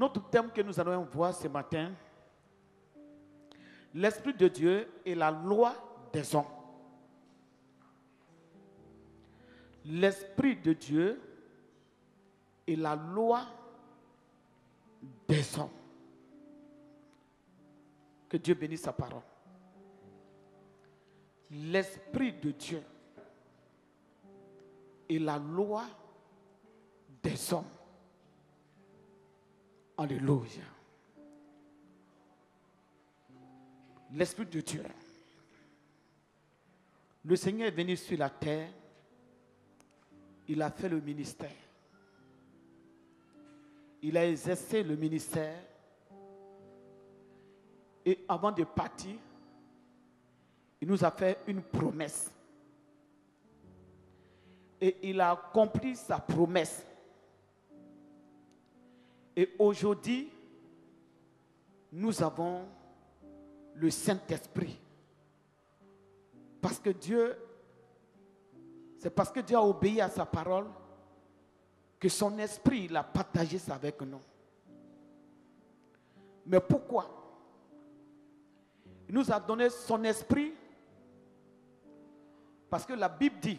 Notre thème que nous allons voir ce matin, l'Esprit de Dieu et la loi des hommes. L'Esprit de Dieu et la loi des hommes. Que Dieu bénisse sa parole. L'Esprit de Dieu et la loi des hommes. Alléluia. L'Esprit de Dieu. Le Seigneur est venu sur la terre. Il a fait le ministère. Il a exercé le ministère. Et avant de partir, il nous a fait une promesse. Et il a accompli sa promesse. Et aujourd'hui, nous avons le Saint-Esprit. Parce que Dieu, c'est parce que Dieu a obéi à sa parole que son esprit, il a partagé ça avec nous. Mais pourquoi? Il nous a donné son esprit parce que la Bible dit,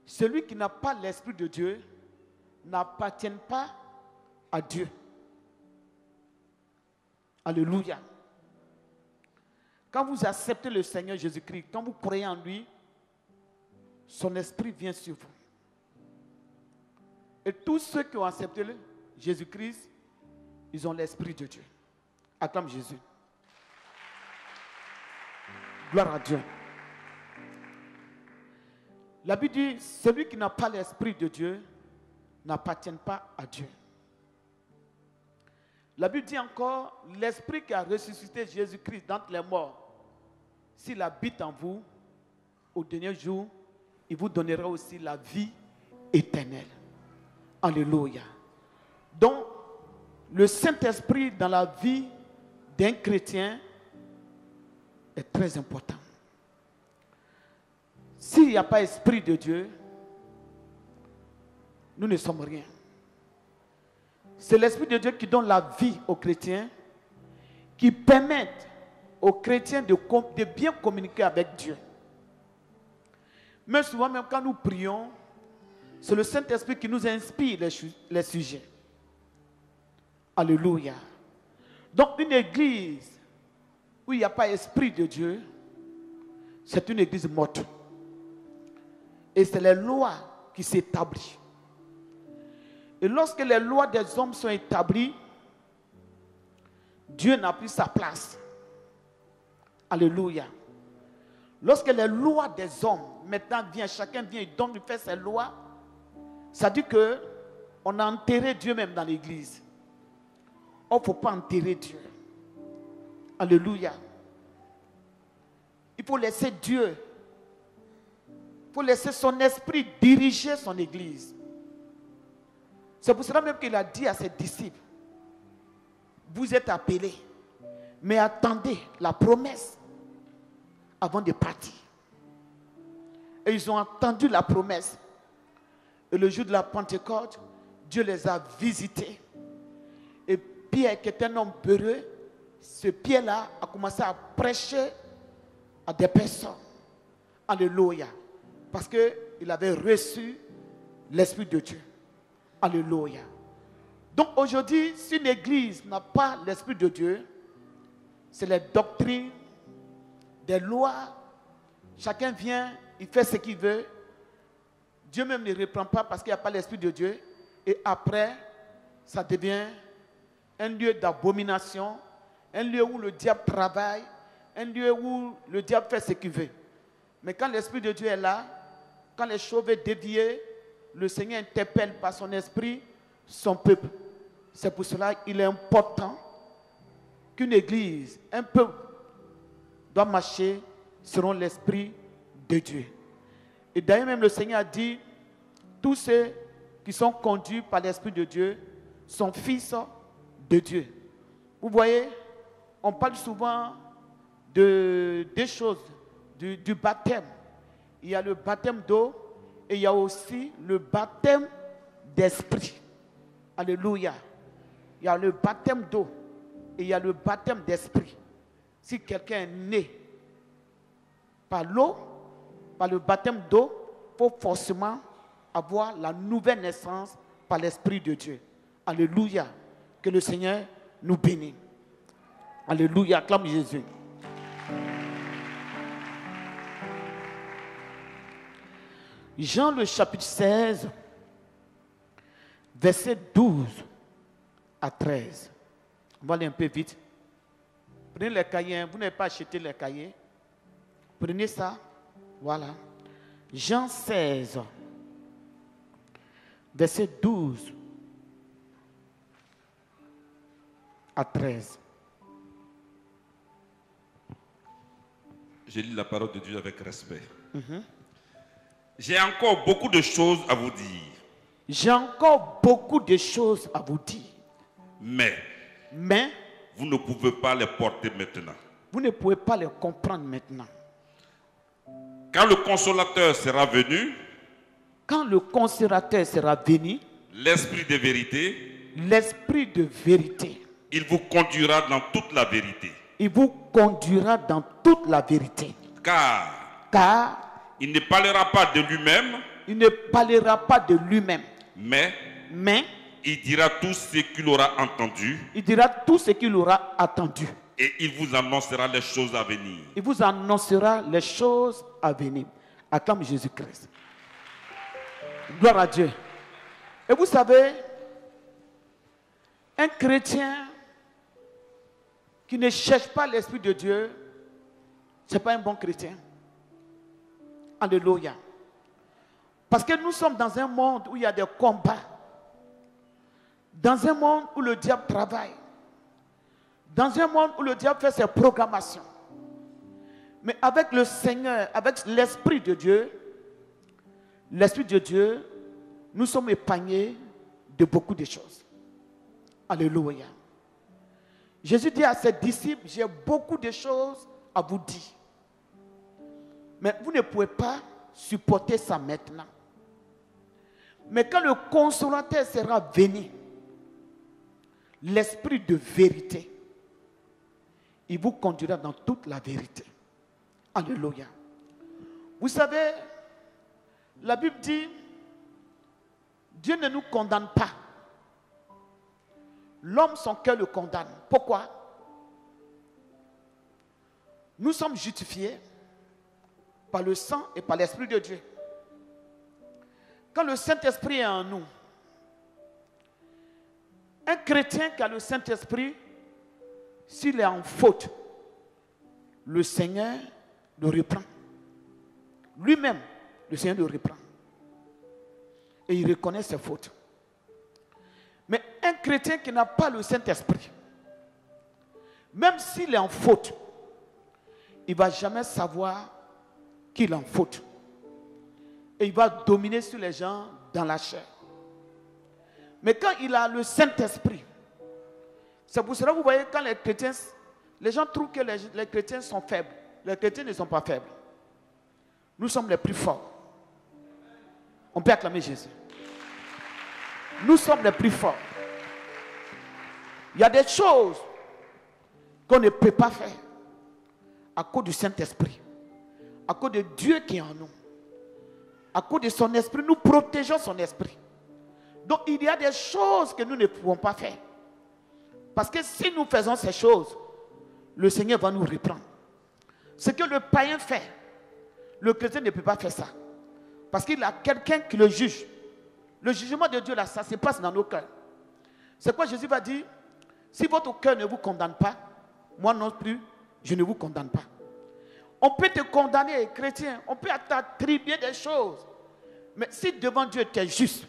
celui qui n'a pas l'Esprit de Dieu n'appartient pas à Dieu. Alléluia. Quand vous acceptez le Seigneur Jésus-Christ, quand vous croyez en lui, son esprit vient sur vous. Et tous ceux qui ont accepté Jésus-Christ, ils ont l'Esprit de Dieu. Acclame Jésus. Gloire à Dieu. La Bible dit, celui qui n'a pas l'Esprit de Dieu n'appartient pas à Dieu. La Bible dit encore, l'Esprit qui a ressuscité Jésus-Christ d'entre les morts, s'il habite en vous, au dernier jour, il vous donnera aussi la vie éternelle. Alléluia. Donc, le Saint-Esprit dans la vie d'un chrétien est très important. S'il n'y a pas Esprit de Dieu, nous ne sommes rien. C'est l'Esprit de Dieu qui donne la vie aux chrétiens, qui permet aux chrétiens de bien communiquer avec Dieu. Mais souvent, même quand nous prions, c'est le Saint-Esprit qui nous inspire les sujets. Alléluia. Donc, une église où il n'y a pas Esprit de Dieu, c'est une église morte. Et c'est les lois qui s'établissent. Et lorsque les lois des hommes sont établies, Dieu n'a plus sa place. Alléluia. Lorsque les lois des hommes, maintenant chacun vient, il fait ses lois, ça dit qu'on a enterré Dieu même dans l'église. Il ne faut pas enterrer Dieu. Alléluia. Il faut laisser Dieu. Il faut laisser son esprit diriger son église. C'est pour cela même qu'il a dit à ses disciples, vous êtes appelés, mais attendez la promesse avant de partir. Et ils ont entendu la promesse. Et le jour de la Pentecôte, Dieu les a visités. Et Pierre, qui était un homme peureux, ce Pierre-là a commencé à prêcher à des personnes. Alléluia. Parce qu'il avait reçu l'Esprit de Dieu. Alléluia. Donc aujourd'hui, si une église n'a pas l'Esprit de Dieu, c'est les doctrines, des lois. Chacun vient, il fait ce qu'il veut. Dieu même ne reprend pas parce qu'il n'y a pas l'Esprit de Dieu. Et après, ça devient un lieu d'abomination, un lieu où le diable travaille, un lieu où le diable fait ce qu'il veut. Mais quand l'Esprit de Dieu est là, quand les choses veulent dévier, le Seigneur interpelle par son esprit son peuple. C'est pour cela qu'il est important qu'une église, un peuple, doit marcher selon l'Esprit de Dieu. Et d'ailleurs même le Seigneur a dit, tous ceux qui sont conduits par l'Esprit de Dieu sont fils de Dieu. Vous voyez, on parle souvent des choses, du baptême. Il y a le baptême d'eau et il y a aussi le baptême d'esprit. Alléluia. il y a le baptême d'eau et il y a le baptême d'esprit. Si quelqu'un est né par l'eau, par le baptême d'eau, il faut forcément avoir la nouvelle naissance par l'Esprit de Dieu. Alléluia. Que le Seigneur nous bénisse. Alléluia. Acclame Jésus. Jean le chapitre 16, verset 12 à 13. On va aller un peu vite. Prenez les cahiers. Vous n'avez pas acheté les cahiers. Prenez ça. Voilà. Jean 16, verset 12 à 13. Je lis la parole de Dieu avec respect. J'ai encore beaucoup de choses à vous dire. J'ai encore beaucoup de choses à vous dire. Mais vous ne pouvez pas les porter maintenant. Vous ne pouvez pas les comprendre maintenant. Quand le consolateur sera venu, l'Esprit de vérité, il vous conduira dans toute la vérité. Car il ne parlera pas de lui-même. Mais il dira tout ce qu'il aura entendu. Et il vous annoncera les choses à venir. Acclame Jésus-Christ. Gloire à Dieu. Et vous savez, un chrétien qui ne cherche pas l'Esprit de Dieu, ce n'est pas un bon chrétien. Alléluia. Parce que nous sommes dans un monde où il y a des combats. Dans un monde où le diable travaille. Dans un monde où le diable fait ses programmations. Mais avec le Seigneur, avec l'Esprit de Dieu, nous sommes épargnés de beaucoup de choses. Alléluia. Jésus dit à ses disciples, j'ai beaucoup de choses à vous dire. Mais vous ne pouvez pas supporter ça maintenant. Mais quand le consolateur sera venu, l'Esprit de vérité, il vous conduira dans toute la vérité. Alléluia. Vous savez, la Bible dit, Dieu ne nous condamne pas. L'homme, son cœur le condamne. Pourquoi? Nous sommes justifiés par le sang et par l'Esprit de Dieu. Quand le Saint-Esprit est en nous, un chrétien qui a le Saint-Esprit, s'il est en faute, le Seigneur le reprend. Lui-même, le Seigneur le reprend. Et il reconnaît ses fautes. Mais un chrétien qui n'a pas le Saint-Esprit, même s'il est en faute, il ne va jamais savoir qu'il est en faute. Et il va dominer sur les gens dans la chair. Mais quand il a le Saint-Esprit, c'est pour cela que vous voyez quand les chrétiens, les gens trouvent que les chrétiens sont faibles. Les chrétiens ne sont pas faibles. Nous sommes les plus forts. On peut acclamer Jésus. Nous sommes les plus forts. Il y a des choses qu'on ne peut pas faire à cause du Saint-Esprit, à cause de Dieu qui est en nous, à cause de son esprit. Nous protégeons son esprit. Donc il y a des choses que nous ne pouvons pas faire. Parce que si nous faisons ces choses, le Seigneur va nous reprendre. Ce que le païen fait, le chrétien ne peut pas faire ça. Parce qu'il a quelqu'un qui le juge. Le jugement de Dieu, là, ça se passe dans nos cœurs. C'est quoi Jésus va dire? Si votre cœur ne vous condamne pas, moi non plus, je ne vous condamne pas. On peut te condamner, chrétien. On peut t'attribuer des choses. Mais si devant Dieu tu es juste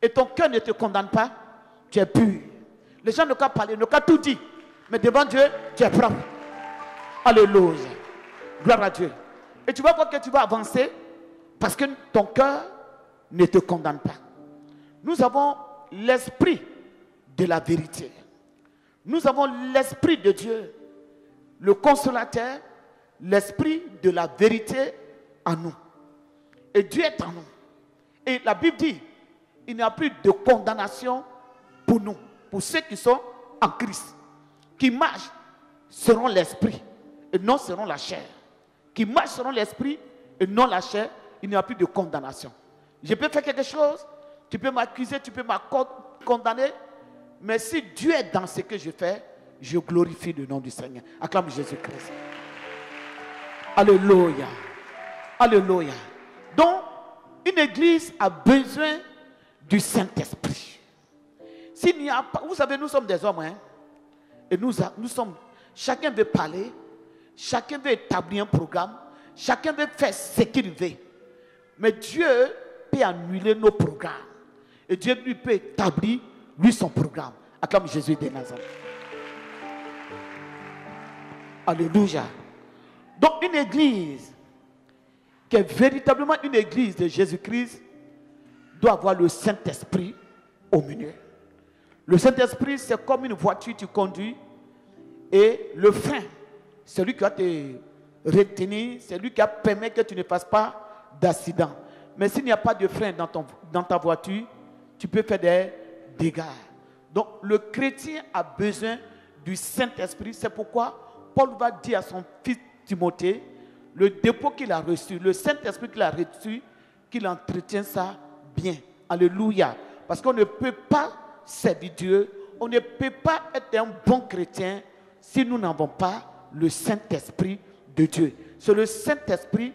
et ton cœur ne te condamne pas, tu es pur. Les gens n'ont qu'à parler, n'ont qu'à tout dire. Mais devant Dieu, tu es propre. Alléluia. Gloire à Dieu. Et tu vas voir que tu vas avancer parce que ton cœur ne te condamne pas. Nous avons l'esprit de la vérité. Nous avons l'esprit de Dieu, le consolateur, l'esprit de la vérité en nous. Et Dieu est en nous. Et la Bible dit, il n'y a plus de condamnation pour nous pour ceux qui sont en Christ, qui marchent selon l'esprit et non selon la chair. Qui marchent selon l'esprit et non la chair, il n'y a plus de condamnation. Je peux faire quelque chose, tu peux m'accuser, tu peux me condamner, mais si Dieu est dans ce que je fais, je glorifie le nom du Seigneur. Acclame Jésus-Christ. Alléluia. Alléluia. Donc, une église a besoin du Saint-Esprit. S'il n'y a pas, vous savez, nous sommes des hommes, hein, et nous sommes, chacun veut parler, chacun veut établir un programme, chacun veut faire ce qu'il veut. Mais Dieu peut annuler nos programmes. Et Dieu lui peut établir, lui, son programme. Acclame Jésus de Nazareth. Alléluia. Donc une église qui est véritablement une église de Jésus-Christ doit avoir le Saint-Esprit au milieu. Le Saint-Esprit, c'est comme une voiture que tu conduis et le frein, c'est lui qui va te retenir, c'est lui qui a permis que tu ne fasses pas d'accident. Mais s'il n'y a pas de frein dans ta voiture, tu peux faire des dégâts. Donc le chrétien a besoin du Saint-Esprit. C'est pourquoi Paul va dire à son fils Timothée, le dépôt qu'il a reçu, le Saint-Esprit qu'il a reçu, qu'il entretient ça bien. Alléluia. Parce qu'on ne peut pas servir Dieu, on ne peut pas être un bon chrétien si nous n'avons pas le Saint-Esprit de Dieu. C'est le Saint-Esprit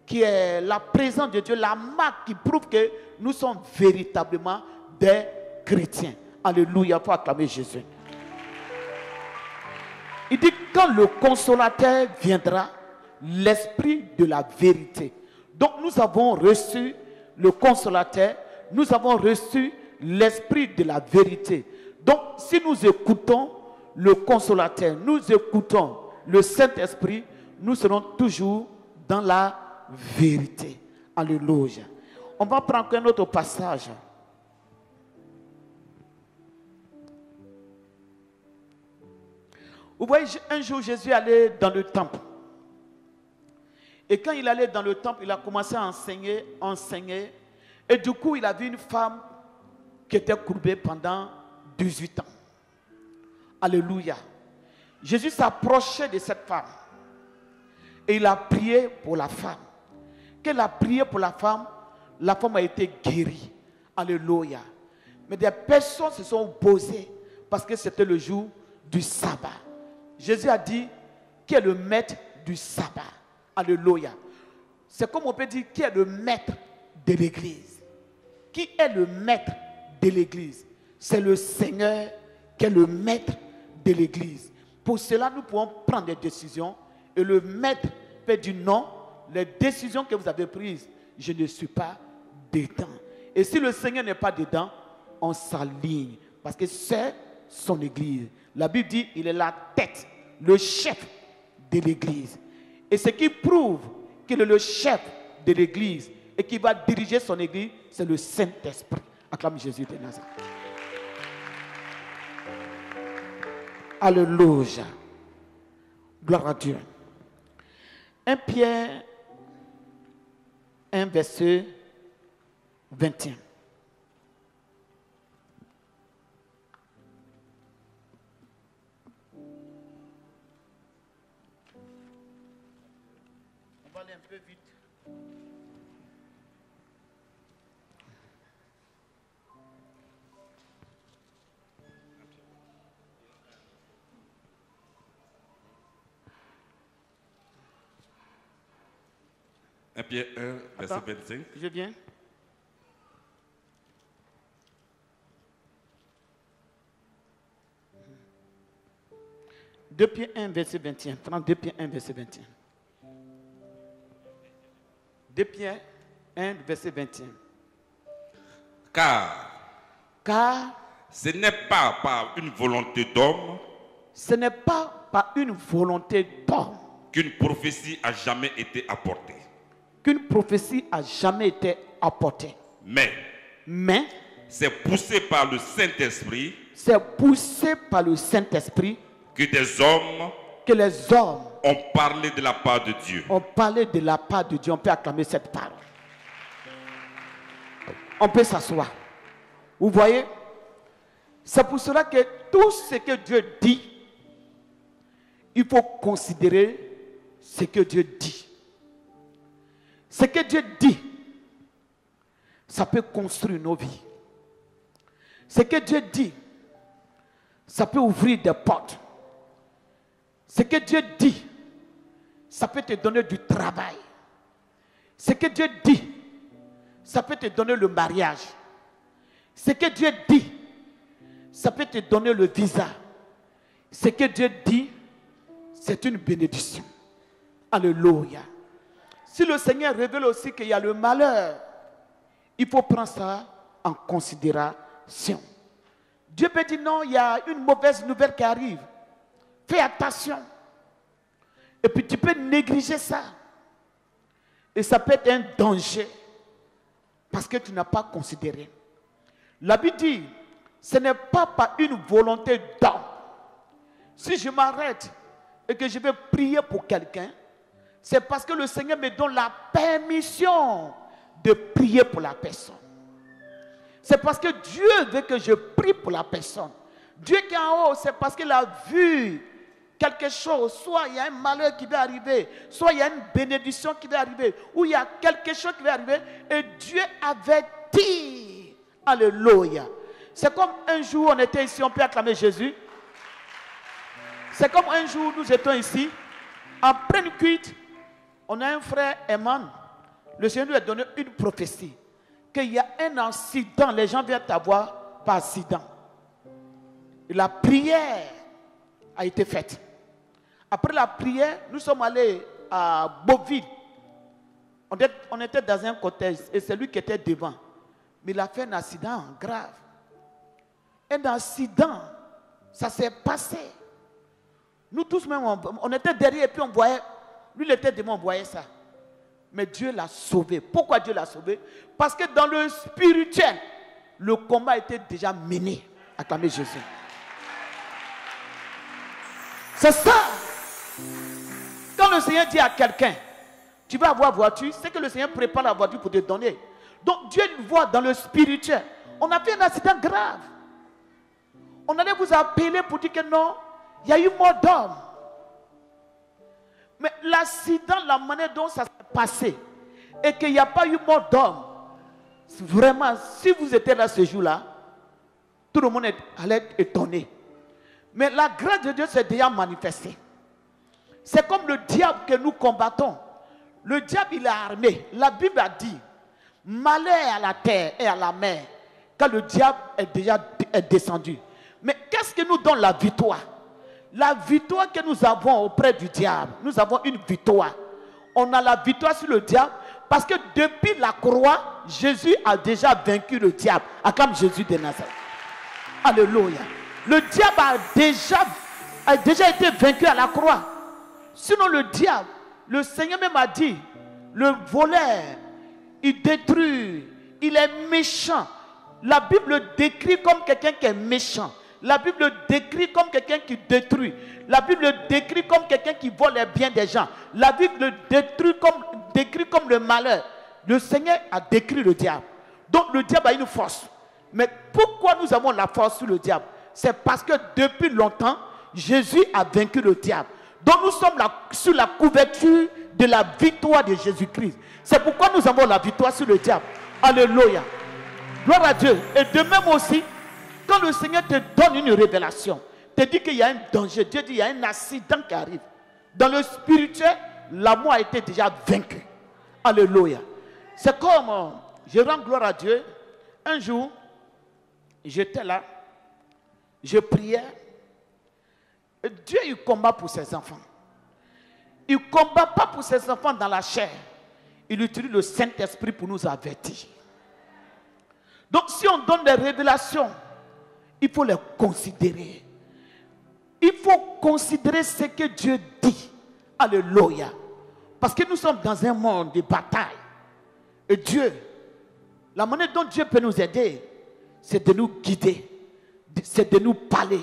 qui est la présence de Dieu, la marque qui prouve que nous sommes véritablement des chrétiens. Alléluia, il faut acclamer Jésus. Il dit quand le consolateur viendra, l'esprit de la vérité. Donc nous avons reçu le consolateur, nous avons reçu l'esprit de la vérité. Donc si nous écoutons le consolateur, nous écoutons le Saint-Esprit, nous serons toujours dans la vérité. Alléluia. On va prendre un autre passage. Vous voyez, un jour Jésus allait dans le temple. Et quand il allait dans le temple, il a commencé à enseigner. Et du coup, il a vu une femme qui était courbée pendant 18 ans. Alléluia. Jésus s'approchait de cette femme. Et il a prié pour la femme. Quand il a prié pour la femme a été guérie. Alléluia. Mais des personnes se sont opposées parce que c'était le jour du sabbat. Jésus a dit qui est le maître du sabbat. Alléluia. C'est comme on peut dire qui est le maître de l'église. Qui est le maître de l'église? C'est le Seigneur qui est le maître de l'église. Pour cela, nous pouvons prendre des décisions et le maître peut dire non, les décisions que vous avez prises, je ne suis pas dedans. Et si le Seigneur n'est pas dedans, on s'aligne parce que c'est son église. La Bible dit il est la tête, le chef de l'église. Et ce qui prouve qu'il est le chef de l'église et qui va diriger son église, c'est le Saint-Esprit. Acclame Jésus de Nazareth. Alléluia. Gloire à Dieu. 1 Pierre 1 verset 21. On va aller un peu vite. Pierre 1, verset 25. Je viens. Deux Pierre 1, verset 21. 32 Pierre 1, verset 21. 2 Pierre 1, verset 21. Car ce n'est pas par une volonté d'homme, ce n'est pas par une volonté d'homme qu'une prophétie a jamais été apportée. Qu'une prophétie a jamais été apportée. Mais c'est poussé par le Saint-Esprit. C'est poussé par le Saint-Esprit Que les hommes ont parlé de la part de Dieu. On parlait de la part de Dieu. On peut acclamer cette parole. On peut s'asseoir. Vous voyez, C'est pour cela que tout ce que Dieu dit, il faut considérer ce que Dieu dit. Ce que Dieu dit, ça peut construire nos vies. Ce que Dieu dit, ça peut ouvrir des portes. Ce que Dieu dit, ça peut te donner du travail. Ce que Dieu dit, ça peut te donner le mariage. Ce que Dieu dit, ça peut te donner le visa. Ce que Dieu dit, c'est une bénédiction. Alléluia. Si le Seigneur révèle aussi qu'il y a le malheur, il faut prendre ça en considération. Dieu peut dire non, il y a une mauvaise nouvelle qui arrive. Fais attention. Et puis tu peux négliger ça. Et ça peut être un danger. Parce que tu n'as pas considéré. La Bible dit, ce n'est pas par une volonté d'homme. Si je m'arrête et que je vais prier pour quelqu'un, c'est parce que le Seigneur me donne la permission de prier pour la personne. C'est parce que Dieu veut que je prie pour la personne. Dieu qui est en haut, c'est parce qu'il a vu quelque chose. Soit il y a un malheur qui va arriver, soit il y a une bénédiction qui va arriver, ou il y a quelque chose qui va arriver, et Dieu avertit. Alléluia. C'est comme un jour, on était ici, on peut acclamer Jésus. C'est comme un jour, nous étions ici, en pleine cuite, on a un frère, Eman. Le Seigneur lui a donné une prophétie. Qu'il y a un accident, les gens viennent t'avoir par accident. Et la prière a été faite. Après la prière, nous sommes allés à Beauville. On était dans un cortège et c'est lui qui était devant. Mais il a fait un accident grave. Un accident, ça s'est passé. Nous tous même, on était derrière et puis on voyait, lui il était devant, on voyait ça. Mais Dieu l'a sauvé. Pourquoi Dieu l'a sauvé? Parce que dans le spirituel, le combat était déjà mené. Acclamez Jésus. C'est ça. Quand le Seigneur dit à quelqu'un, tu vas avoir voiture, c'est que le Seigneur prépare la voiture pour te donner. Donc Dieu le voit dans le spirituel. On a fait un accident grave. On allait vous appeler pour dire que non, il y a eu mort d'homme. Mais l'accident, la manière dont ça s'est passé, et qu'il n'y a pas eu mort d'homme, vraiment, si vous étiez là ce jour-là, tout le monde allait être étonné. Mais la grâce de Dieu s'est déjà manifestée. C'est comme le diable que nous combattons. Le diable, il est armé. La Bible a dit, malheur à la terre et à la mer, quand le diable est déjà descendu. Mais qu'est-ce qui nous donne la victoire? La victoire que nous avons auprès du diable, nous avons une victoire. On a la victoire sur le diable parce que depuis la croix, Jésus a déjà vaincu le diable. Acclame Jésus de Nazareth. Alléluia. Le diable a déjà été vaincu à la croix. Sinon le diable, le Seigneur même a dit, le voleur, il détruit, il est méchant. La Bible le décrit comme quelqu'un qui est méchant. La Bible le décrit comme quelqu'un qui détruit. La Bible le décrit comme quelqu'un qui vole les biens des gens. La Bible le décrit comme le malheur. Le Seigneur a décrit le diable. Donc le diable a une force. Mais pourquoi nous avons la force sur le diable? C'est parce que depuis longtemps, Jésus a vaincu le diable. Donc nous sommes sur la couverture de la victoire de Jésus-Christ. C'est pourquoi nous avons la victoire sur le diable. Alléluia. Gloire à Dieu. Et de même aussi, quand le Seigneur te donne une révélation, te dit qu'il y a un danger, Dieu dit qu'il y a un accident qui arrive. Dans le spirituel, l'amour a été déjà vaincu. Alléluia. C'est comme, je rends gloire à Dieu. Un jour, j'étais là, je priais. Et Dieu, il combat pour ses enfants. Il ne combat pas pour ses enfants dans la chair. Il utilise le Saint-Esprit pour nous avertir. Donc si on donne des révélations, il faut les considérer. Il faut considérer ce que Dieu dit. Alléluia. Parce que nous sommes dans un monde de bataille. Et Dieu, la manière dont Dieu peut nous aider, c'est de nous guider. C'est de nous parler.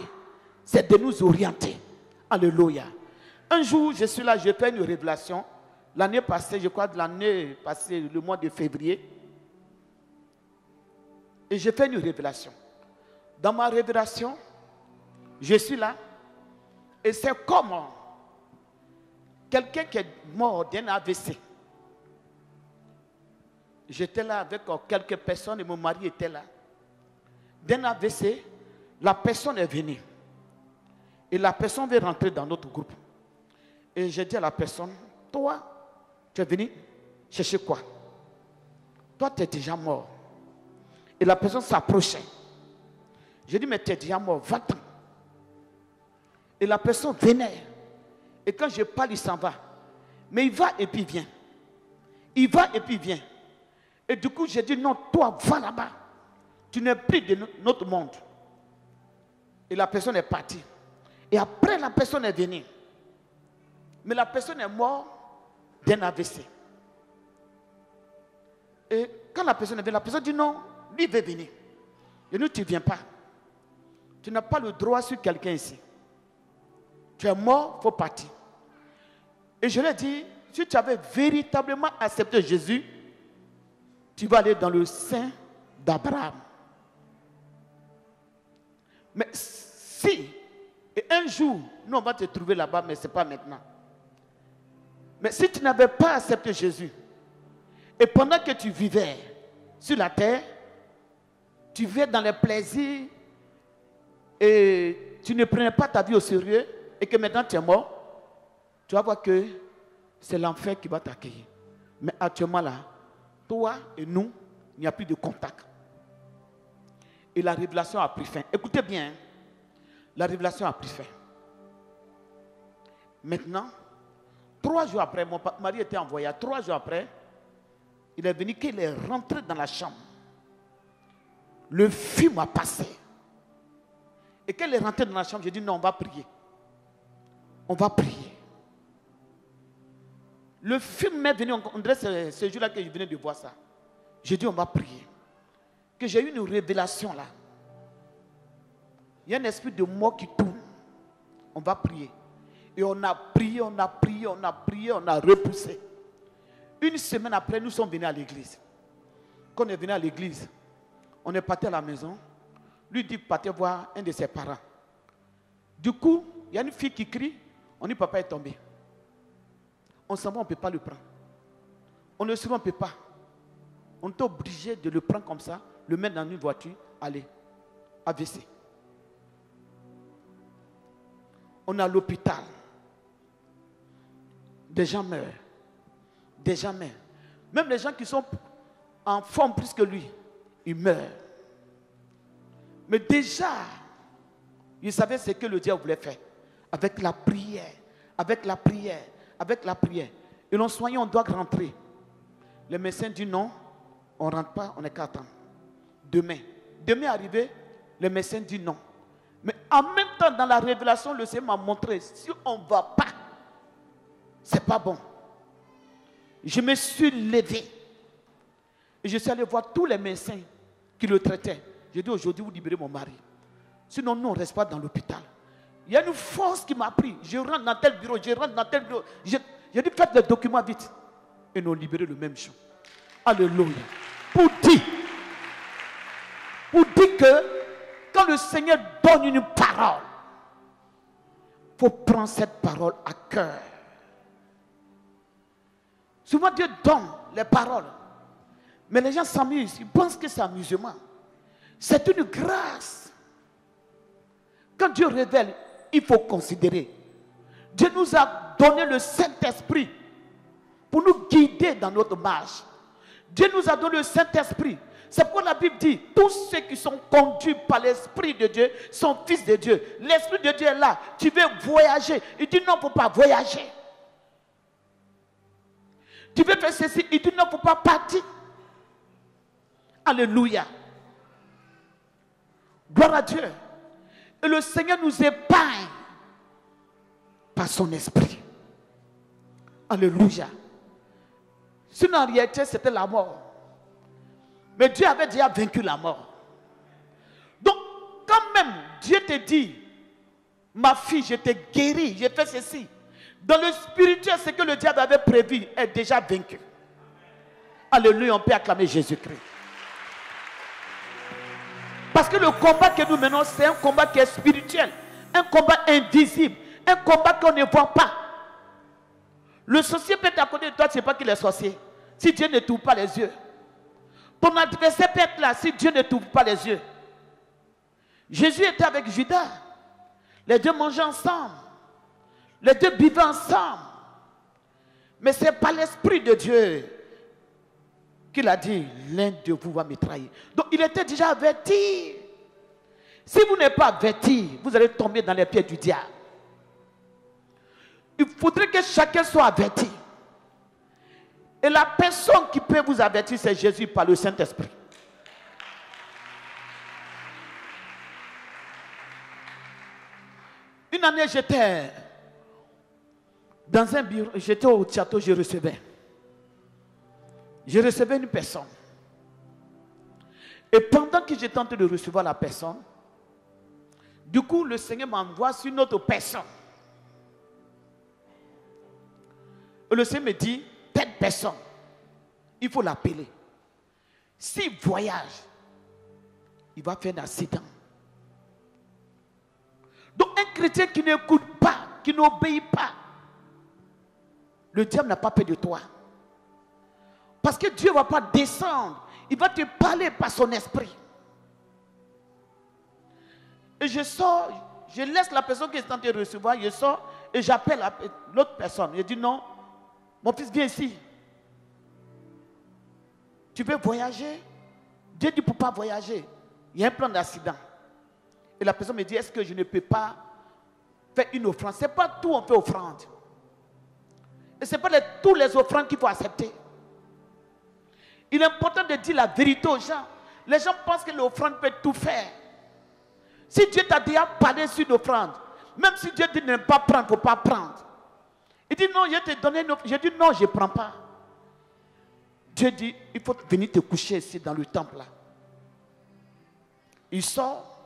C'est de nous orienter. Alléluia. Un jour, je suis là, je fais une révélation. L'année passée, je crois, le mois de février. Et j'ai fait une révélation. Dans ma révélation, je suis là. Et c'est comme quelqu'un qui est mort d'un AVC. J'étais là avec quelques personnes et mon mari était là. D'un AVC, la personne est venue. Et la personne veut rentrer dans notre groupe. Et j'ai dit à la personne, toi, tu es venu chercher quoi? Toi, tu es déjà mort. Et la personne s'approchait. J'ai dit, mais tu es déjà mort, va-t'en. Et la personne venait. Et quand je parle, il s'en va. Mais il va et puis il vient. Il va et puis il vient. Et du coup, j'ai dit, non, toi, va là-bas. Tu n'es plus de notre monde. Et la personne est partie. Et après, la personne est venue. Mais la personne est morte d'un AVC. Et quand la personne est venue, la personne dit non, lui veut venir. Et nous, tu ne viens pas. Tu n'as pas le droit sur quelqu'un ici. Tu es mort, il faut partir. Et je lui ai dit, si tu avais véritablement accepté Jésus, tu vas aller dans le sein d'Abraham. Mais si, et un jour, nous on va te trouver là-bas, mais ce n'est pas maintenant. Mais si tu n'avais pas accepté Jésus, et pendant que tu vivais sur la terre, tu vivais dans les plaisirs, et tu ne prenais pas ta vie au sérieux, et que maintenant tu es mort, tu vas voir que c'est l'enfer qui va t'accueillir. Mais actuellement là, toi et nous, il n'y a plus de contact. Et la révélation a pris fin. Écoutez bien, la révélation a pris fin. Maintenant, 3 jours après, mon mari était en voyage. 3 jours après, il est venu qu'il est rentré dans la chambre. Le film a passé. Et quand il est rentré dans la chambre, j'ai dit non, on va prier. On va prier. Le film m'est venu, on dirait ce jour-là que je venais de voir ça. J'ai dit on va prier. Que j'ai eu une révélation là. Il y a un esprit de mort qui tourne. On va prier. Et on a prié, on a prié, on a prié, on a repoussé. Une semaine après, nous sommes venus à l'église. Quand on est venu à l'église, on est parti à la maison. Lui dit partez voir un de ses parents. Du coup, il y a une fille qui crie. On dit papa est tombé. On s'en va, on ne peut pas le prendre. On ne se on ne peut pas. On est obligé de le prendre comme ça, le mettre dans une voiture, aller AVC. On est à l'hôpital. Des gens meurent. Des gens meurent. Même les gens qui sont en forme plus que lui, ils meurent. Mais déjà, il savait ce que le diable voulait faire. Avec la prière, avec la prière, avec la prière. Et l'on soigne, on doit rentrer. Le médecin dit non, on ne rentre pas, on n'est qu'à attendre. Demain. Demain arrivé, le médecin dit non. Mais en même temps, dans la révélation, le Seigneur m'a montré, si on ne va pas, c'est pas bon. Je me suis levé. Et je suis allé voir tous les médecins qui le traitaient. J'ai dit aujourd'hui, vous libérez mon mari. Sinon, nous, on ne reste pas dans l'hôpital. Il y a une force qui m'a pris. Je rentre dans tel bureau, je rentre dans tel bureau. J'ai dit, faites les documents vite. Et nous libéré le même jour. Alléluia. Pour dire que quand le Seigneur donne une parole, il faut prendre cette parole à cœur. Souvent Dieu donne les paroles. Mais les gens s'amusent. Ils pensent que c'est amusement. C'est une grâce. Quand Dieu révèle, il faut considérer. Dieu nous a donné le Saint-Esprit pour nous guider dans notre marche. Dieu nous a donné le Saint-Esprit. C'est pourquoi la Bible dit, tous ceux qui sont conduits par l'Esprit de Dieu sont fils de Dieu. L'Esprit de Dieu est là. Tu veux voyager. Il dit non, il ne faut pas voyager. Tu veux faire ceci. Il dit non, il ne faut pas partir. Alléluia. Gloire à Dieu. Et le Seigneur nous épargne par son esprit. Alléluia. Sinon, en réalité, c'était la mort. Mais Dieu avait déjà vaincu la mort. Donc, quand même, Dieu te dit, ma fille, je t'ai guéri, j'ai fait ceci. Dans le spirituel, ce que le diable avait prévu est déjà vaincu. Alléluia, on peut acclamer Jésus-Christ. Parce que le combat que nous menons, c'est un combat qui est spirituel. Un combat invisible. Un combat qu'on ne voit pas. Le sorcier peut être à côté de toi, tu ne sais pas qu'il est sorcier. Si Dieu ne t'ouvre pas les yeux. Ton adversaire peut être là si Dieu ne t'ouvre pas les yeux. Jésus était avec Judas. Les deux mangeaient ensemble. Les deux buvaient ensemble. Mais ce n'est pas l'Esprit de Dieu qu'il a dit, l'un de vous va me trahir. Donc il était déjà averti. Si vous n'êtes pas averti, vous allez tomber dans les pieds du diable. Il faudrait que chacun soit averti. Et la personne qui peut vous avertir, c'est Jésus par le Saint-Esprit. Une année, j'étais dans un bureau, j'étais au château, je recevais une personne. Et pendant que j'étais en train de recevoir la personne, du coup, le Seigneur m'envoie sur une autre personne. Et le Seigneur me dit, telle personne, il faut l'appeler. S'il voyage, il va faire un accident. Donc un chrétien qui n'écoute pas, qui n'obéit pas, le diable n'a pas peur de toi. Parce que Dieu ne va pas descendre. Il va te parler par son esprit. Et je sors, je laisse la personne qui est en train de recevoir, je sors et j'appelle l'autre personne. Je dis non, mon fils viens ici. Tu veux voyager? Dieu dit pour ne pas voyager. Il y a un plan d'accident. Et la personne me dit, est-ce que je ne peux pas faire une offrande? Ce n'est pas tout on fait offrande. Et ce n'est pas tous les offrandes qu'il faut accepter. Il est important de dire la vérité aux gens. Les gens pensent que l'offrande peut tout faire. Si Dieu t'a déjà parlé sur l'offrande, même si Dieu dit ne pas prendre, il ne faut pas prendre. Il dit non, je t'ai donné une offrande. Je dis non, je ne prends pas. Dieu dit, il faut venir te coucher ici dans le temple là. Il sort,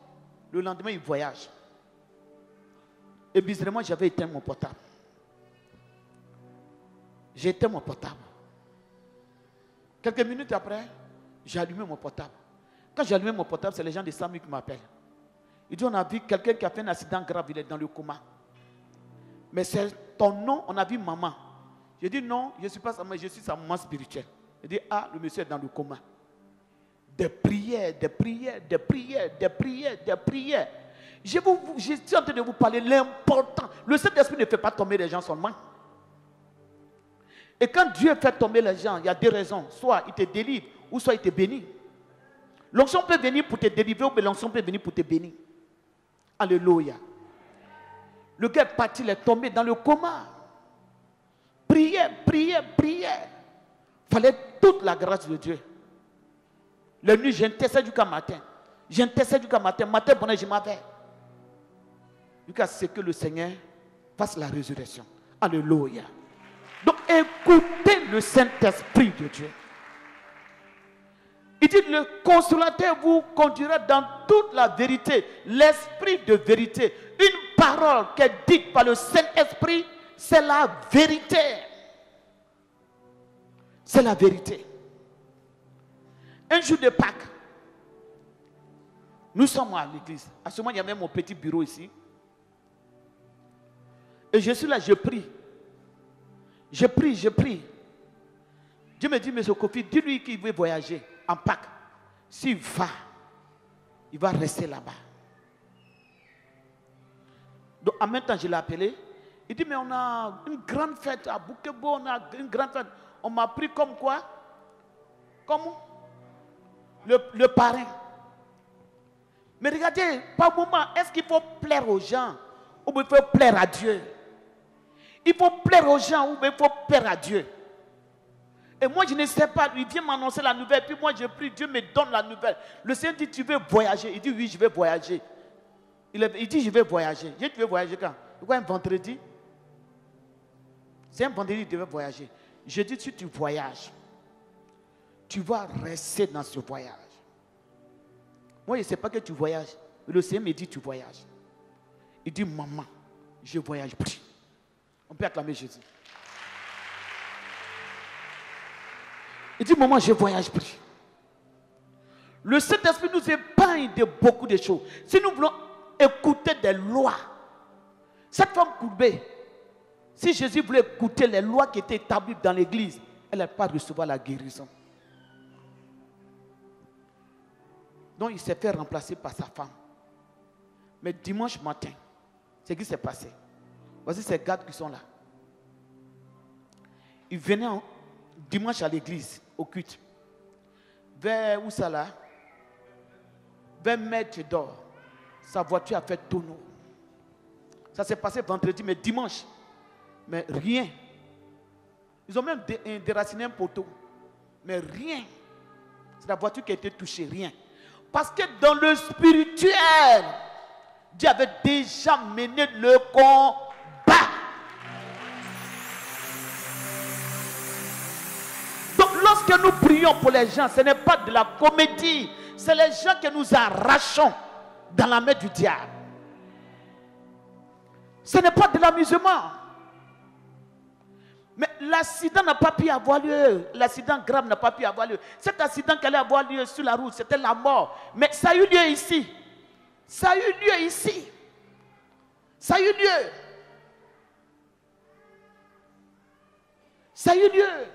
le lendemain il voyage. Et bizarrement, j'avais éteint mon portable. J'ai éteint mon portable. Quelques minutes après, j'ai allumé mon portable. Quand j'ai allumé mon portable, c'est les gens de SAMU qui m'appellent. Ils disent, on a vu quelqu'un qui a fait un accident grave, il est dans le coma. Mais c'est ton nom, on a vu maman. J'ai dit non, je ne suis pas sa maman, je suis sa maman spirituelle. Il dit, ah, le monsieur est dans le coma. Des prières, des prières, des prières, des prières, des prières. Je suis en train de vous parler l'important. Le Saint-Esprit ne fait pas tomber les gens seulement. Et quand Dieu fait tomber les gens, il y a deux raisons. Soit il te délivre, ou soit il te bénit. L'onction peut venir pour te délivrer, ou l'onction peut venir pour te bénir. Alléluia. Le gars est parti, il est tombé dans le coma. Prière, prière, prière. Il fallait toute la grâce de Dieu. La nuit, j'intercède jusqu'à matin. J'intercède jusqu'à matin. Matin, bonheur, je m'avais. Jusqu'à ce que le Seigneur fasse la résurrection. Alléluia. Donc, écoutez le Saint-Esprit de Dieu. Il dit, le consolateur vous conduira dans toute la vérité. L'esprit de vérité. Une parole qui est dite par le Saint-Esprit, c'est la vérité. C'est la vérité. Un jour de Pâques, nous sommes à l'église. À ce moment, il y avait mon petit bureau ici. Et je suis là, je prie. Je prie, je prie. Dieu me dit, monsieur Kofi, dis-lui qu'il veut voyager en Pâques. S'il va, il va rester là-bas. Donc en même temps, je l'ai appelé. Il dit, mais on a une grande fête à Boukebo, on a une grande fête. On m'a pris comme quoi? Comme le parrain. Mais regardez, par moment, est-ce qu'il faut plaire aux gens ou il faut plaire à Dieu? Il faut plaire aux gens ou il faut plaire à Dieu? Et moi, je ne sais pas. Il vient m'annoncer la nouvelle. Puis moi, je prie. Dieu me donne la nouvelle. Le Seigneur dit, tu veux voyager? Il dit, oui, je vais voyager. Il dit, je vais voyager. Je dis, tu veux voyager quand? Pourquoi un vendredi? C'est un vendredi, tu veux voyager. Je dis, si tu voyages, tu vas rester dans ce voyage. Moi, je ne sais pas que tu voyages. Mais le Seigneur me dit, tu voyages. Il dit, maman, je voyage. On peut acclamer Jésus. Il dit, maman, je voyage plus. Le Saint-Esprit nous épargne de beaucoup de choses. Si nous voulons écouter des lois, cette femme courbée, si Jésus voulait écouter les lois qui étaient établies dans l'église, elle n'allait pas recevoir la guérison. Donc il s'est fait remplacer par sa femme. Mais dimanche matin, ce qui s'est passé, voici ces gardes qui sont là. Ils venaient dimanche à l'église, au culte. Vers où ça là? Vers Maître d'or. Sa voiture a fait tonneau. Ça s'est passé vendredi, mais dimanche. Mais rien. Ils ont même déraciné un poteau. Mais rien. C'est la voiture qui a été touchée, rien. Parce que dans le spirituel, Dieu avait déjà mené le combat. Donc lorsque nous prions pour les gens, ce n'est pas de la comédie. C'est les gens que nous arrachons dans la main du diable. Ce n'est pas de l'amusement. Mais l'accident n'a pas pu avoir lieu. L'accident grave n'a pas pu avoir lieu. Cet accident qui allait avoir lieu sur la route, c'était la mort. Mais ça a eu lieu ici. Ça a eu lieu ici. Ça a eu lieu. Ça a eu lieu.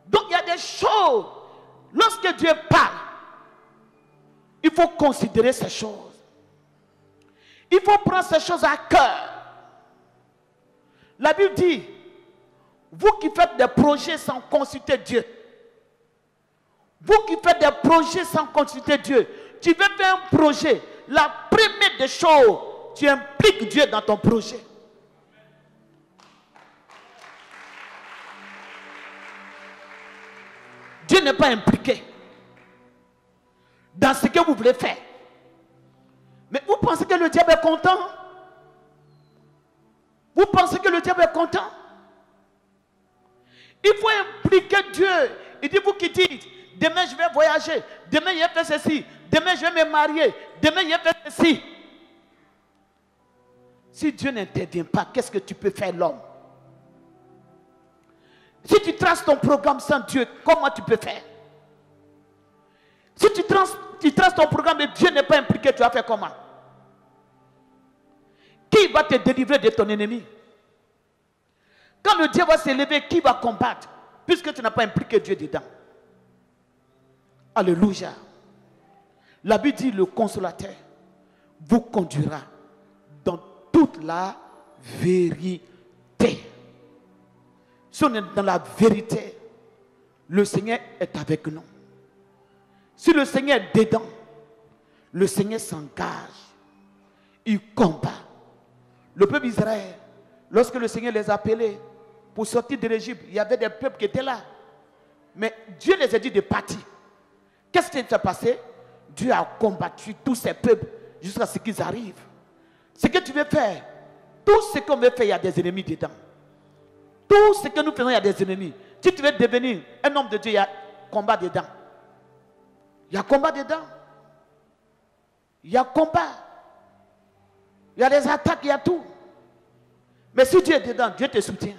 Donc il y a des choses. Lorsque Dieu parle, il faut considérer ces choses. Il faut prendre ces choses à cœur. La Bible dit, vous qui faites des projets sans consulter Dieu, vous qui faites des projets sans consulter Dieu, tu veux faire un projet, la première des choses, tu impliques Dieu dans ton projet. Dieu n'est pas impliqué dans ce que vous voulez faire. Mais vous pensez que le diable est content? Vous pensez que le diable est content? Il faut impliquer Dieu. Il dit, vous qui dites, demain je vais voyager, demain je vais faire ceci, demain je vais me marier, demain je vais faire ceci. Si Dieu n'intervient pas, qu'est-ce que tu peux faire, l'homme? Si tu traces ton programme sans Dieu, comment tu peux faire? Si tu traces ton programme et Dieu n'est pas impliqué, tu vas faire comment? Qui va te délivrer de ton ennemi? Quand le Dieu va s'élever, qui va combattre? Puisque tu n'as pas impliqué Dieu dedans. Alléluia. La Bible dit, le consolateur vous conduira dans toute la vérité. Si on est dans la vérité, le Seigneur est avec nous. Si le Seigneur est dedans, le Seigneur s'engage. Il combat. Le peuple d'Israël, lorsque le Seigneur les a appelés pour sortir de l'Égypte, il y avait des peuples qui étaient là. Mais Dieu les a dit de partir. Qu'est-ce qui s'est passé? Dieu a combattu tous ces peuples jusqu'à ce qu'ils arrivent. Ce que tu veux faire, tout ce qu'on veut faire, il y a des ennemis dedans. Tout ce que nous faisons, il y a des ennemis. Si tu veux devenir un homme de Dieu, il y a combat dedans. Il y a combat dedans. Il y a combat. Il y a des attaques, il y a tout. Mais si Dieu est dedans, Dieu te soutient.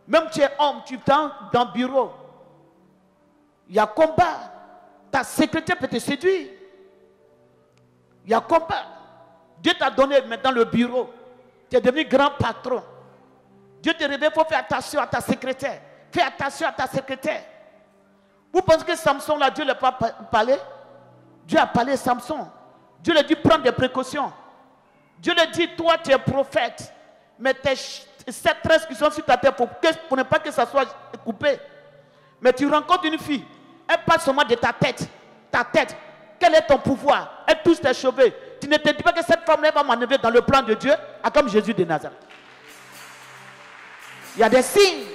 Même tu es homme, tu es dans le bureau. Il y a combat. Ta secrétaire peut te séduire. Il y a combat. Dieu t'a donné maintenant le bureau. Tu es devenu grand patron. Dieu te réveille, il faut faire attention à ta secrétaire. Fais attention à ta secrétaire. Vous pensez que Samson, là, Dieu ne l'a pas parlé? Dieu a parlé à Samson. Dieu lui dit, prends des précautions. Dieu lui dit, toi, tu es prophète. Mais tes 7 tresses qui sont sur ta tête, pour ne pas que ça soit coupé. Mais tu rencontres une fille. Elle passe seulement de ta tête. Ta tête. Quel est ton pouvoir? Elle touche tes cheveux. Tu ne te dis pas que cette femme-là va manœuvrer dans le plan de Dieu, comme Jésus de Nazareth. Il y a des signes.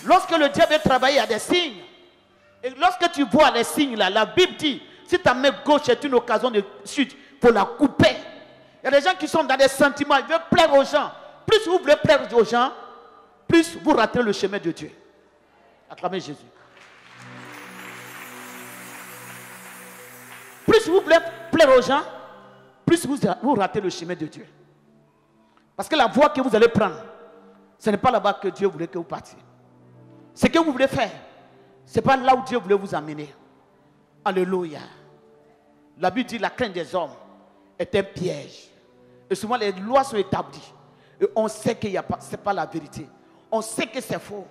Lorsque le diable veut travailler, il y a des signes. Et lorsque tu vois les signes là, la Bible dit, si ta main gauche est une occasion de chute, il faut la couper. Il y a des gens qui sont dans des sentiments, ils veulent plaire aux gens. Plus vous voulez plaire aux gens, plus vous ratez le chemin de Dieu. Acclamez Jésus. Plus vous voulez plaire aux gens, plus vous ratez le chemin de Dieu. Parce que la voie que vous allez prendre, ce n'est pas là-bas que Dieu voulait que vous partiez. Ce que vous voulez faire, ce n'est pas là où Dieu voulait vous amener. Alléluia. La Bible dit la crainte des hommes est un piège. Et souvent les lois sont établies. Et on sait que ce n'est pas la vérité. On sait que c'est faux.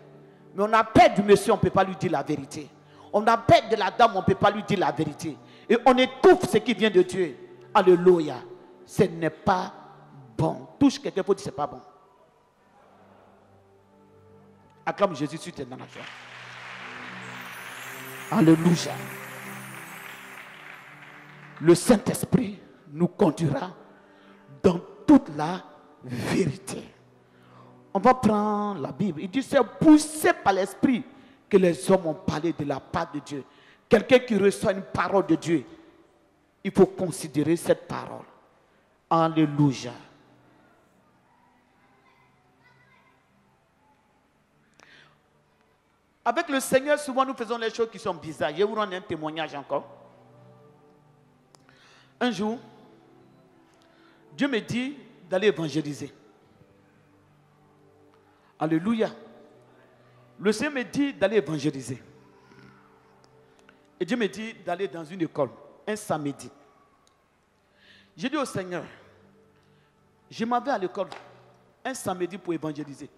Mais on a peur du monsieur, on ne peut pas lui dire la vérité. On a peur de la dame, on ne peut pas lui dire la vérité. Et on étouffe ce qui vient de Dieu. Alléluia. Ce n'est pas bon. Touche quelqu'un pour dire que ce n'est pas bon. Acclame Jésus sur tes nations. Alléluia. Le Saint-Esprit nous conduira dans toute la vérité. On va prendre la Bible. Il dit, c'est poussé par l'Esprit que les hommes ont parlé de la part de Dieu. Quelqu'un qui reçoit une parole de Dieu, il faut considérer cette parole. Alléluia. Avec le Seigneur, souvent nous faisons les choses qui sont bizarres. Je vais vous rendre un témoignage encore. Un jour, Dieu me dit d'aller évangéliser. Alléluia. Le Seigneur me dit d'aller évangéliser. Et Dieu me dit d'aller dans une école, un samedi. J'ai dit au Seigneur, je m'en vais à l'école un samedi pour évangéliser.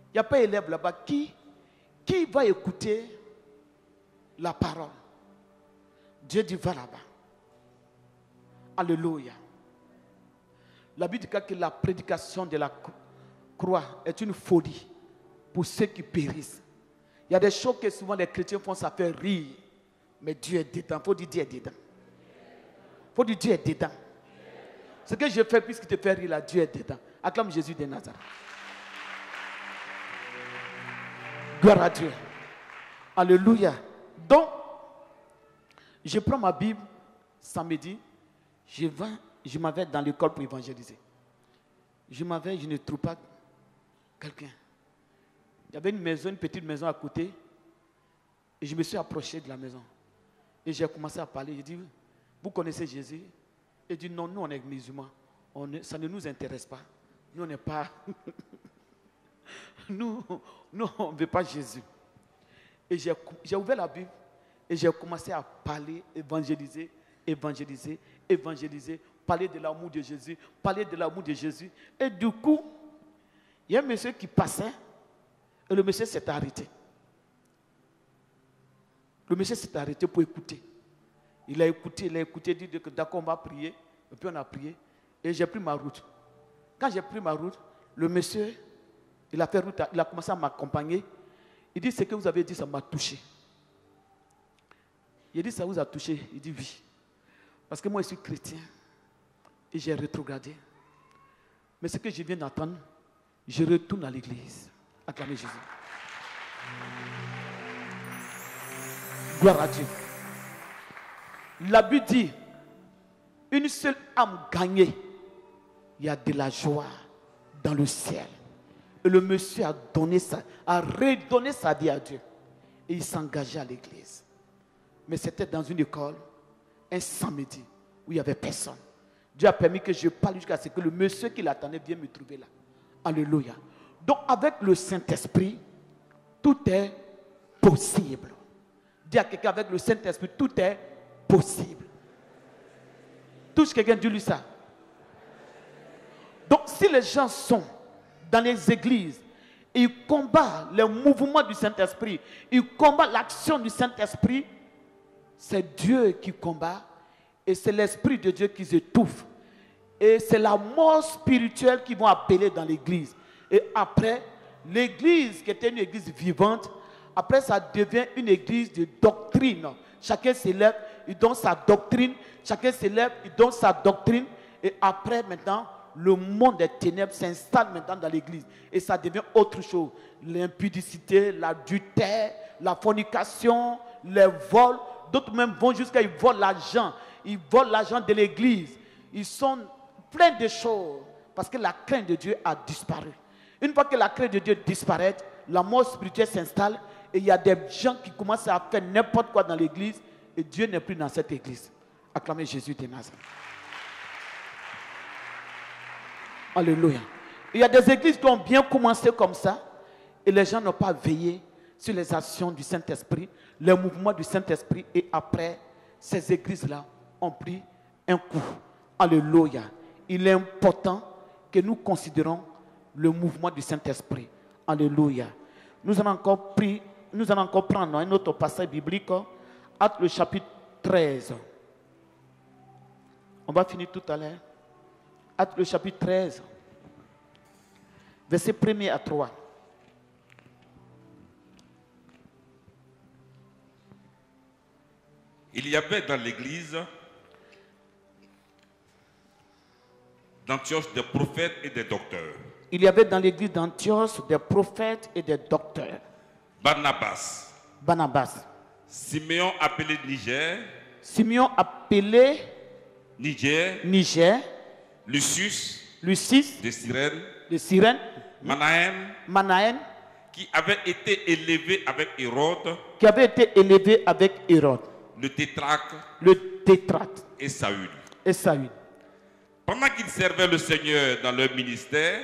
Il n'y a pas d'élève là-bas qui va écouter la parole. Dieu dit, va là-bas. Alléluia. La Bible dit que la prédication de la croix est une folie pour ceux qui périssent. Il y a des choses que souvent les chrétiens font, ça fait rire. Mais Dieu est dedans. Il faut dire Dieu est dedans. Il faut dire Dieu est dedans. Ce que je fais puisqu'il te fait rire là, Dieu est dedans. Acclame Jésus de Nazareth. Gloire à Dieu. Alléluia. Donc, je prends ma Bible samedi. Je m'en vais dans l'école pour évangéliser. Je m'en vais, je ne trouve pas quelqu'un. Il y avait une maison, une petite maison à côté. Et je me suis approché de la maison. Et j'ai commencé à parler. J'ai dit, vous connaissez Jésus? Il dit, non, nous on est musulmans. Ça ne nous intéresse pas. Nous on n'est pas... nous on ne veut pas Jésus. Et j'ai ouvert la Bible. Et j'ai commencé à parler, évangéliser, parler de l'amour de Jésus, Et du coup, il y a un monsieur qui passait, et le monsieur s'est arrêté. Le monsieur s'est arrêté pour écouter. Il a écouté, il dit que d'accord, on va prier. Et puis on a prié. Et j'ai pris ma route. Quand j'ai pris ma route, le monsieur, il a fait route, il a commencé à m'accompagner. Il dit, ce que vous avez dit, ça m'a touché. Il dit, ça vous a touché? Il dit, oui. Parce que moi, je suis chrétien. Et j'ai rétrogradé. Mais ce que je viens d'entendre, je retourne à l'église. Acclamez Jésus. Gloire à Dieu. La Bible dit, une seule âme gagnée, il y a de la joie dans le ciel. Et le monsieur a redonné sa vie à Dieu. Et il s'engageait à l'église. Mais c'était dans une école, un samedi, où il n'y avait personne. Dieu a permis que je parle jusqu'à ce que le monsieur qui l'attendait vienne me trouver là. Alléluia. Donc avec le Saint-Esprit, tout est possible. Dis à quelqu'un, avec le Saint-Esprit, tout est possible. Touche quelqu'un, dis-lui ça. Donc si les gens sont dans les églises, ils combattent les mouvements du Saint-Esprit, ils combattent l'action du Saint-Esprit, c'est Dieu qui combat et c'est l'Esprit de Dieu qui s'étouffe. Et c'est la mort spirituelle qu'ils vont appeler dans l'église. Et après, l'église qui était une église vivante, après ça devient une église de doctrine. Chacun s'élève, il donne sa doctrine. Chacun s'élève, il donne sa doctrine. Et après, maintenant, le monde des ténèbres s'installe maintenant dans l'église. Et ça devient autre chose. L'impudicité, l'adultère, la fornication, les vols. D'autres même vont jusqu'à ils volent l'argent. Ils volent l'argent de l'église. Ils sont pleins de choses. Parce que la crainte de Dieu a disparu. Une fois que la crainte de Dieu disparaît, la mort spirituelle s'installe. Et il y a des gens qui commencent à faire n'importe quoi dans l'église. Et Dieu n'est plus dans cette église. Acclamez Jésus de Nazareth. Alléluia. Il y a des églises qui ont bien commencé comme ça. Et les gens n'ont pas veillé sur les actions du Saint-Esprit, les mouvements du Saint-Esprit. Et après, ces églises-là ont pris un coup. Alléluia. Il est important que nous considérons le mouvement du Saint-Esprit. Alléluia. Nous allons encore prendre un autre passage biblique, Actes le chapitre 13. On va finir tout à l'heure. Actes le chapitre 13, verset 1er à 3. Il y avait dans l'église d'Antioche des prophètes et des docteurs. Il y avait dans l'église d'Antioche des prophètes et des docteurs. Barnabas. Simeon appelé Niger. Simeon appelé Niger. Lucius de Cyrène. Manaën. Qui avait été élevé avec Hérode. Le tétrarque. Et Saül. Pendant qu'ils servaient le Seigneur dans leur ministère.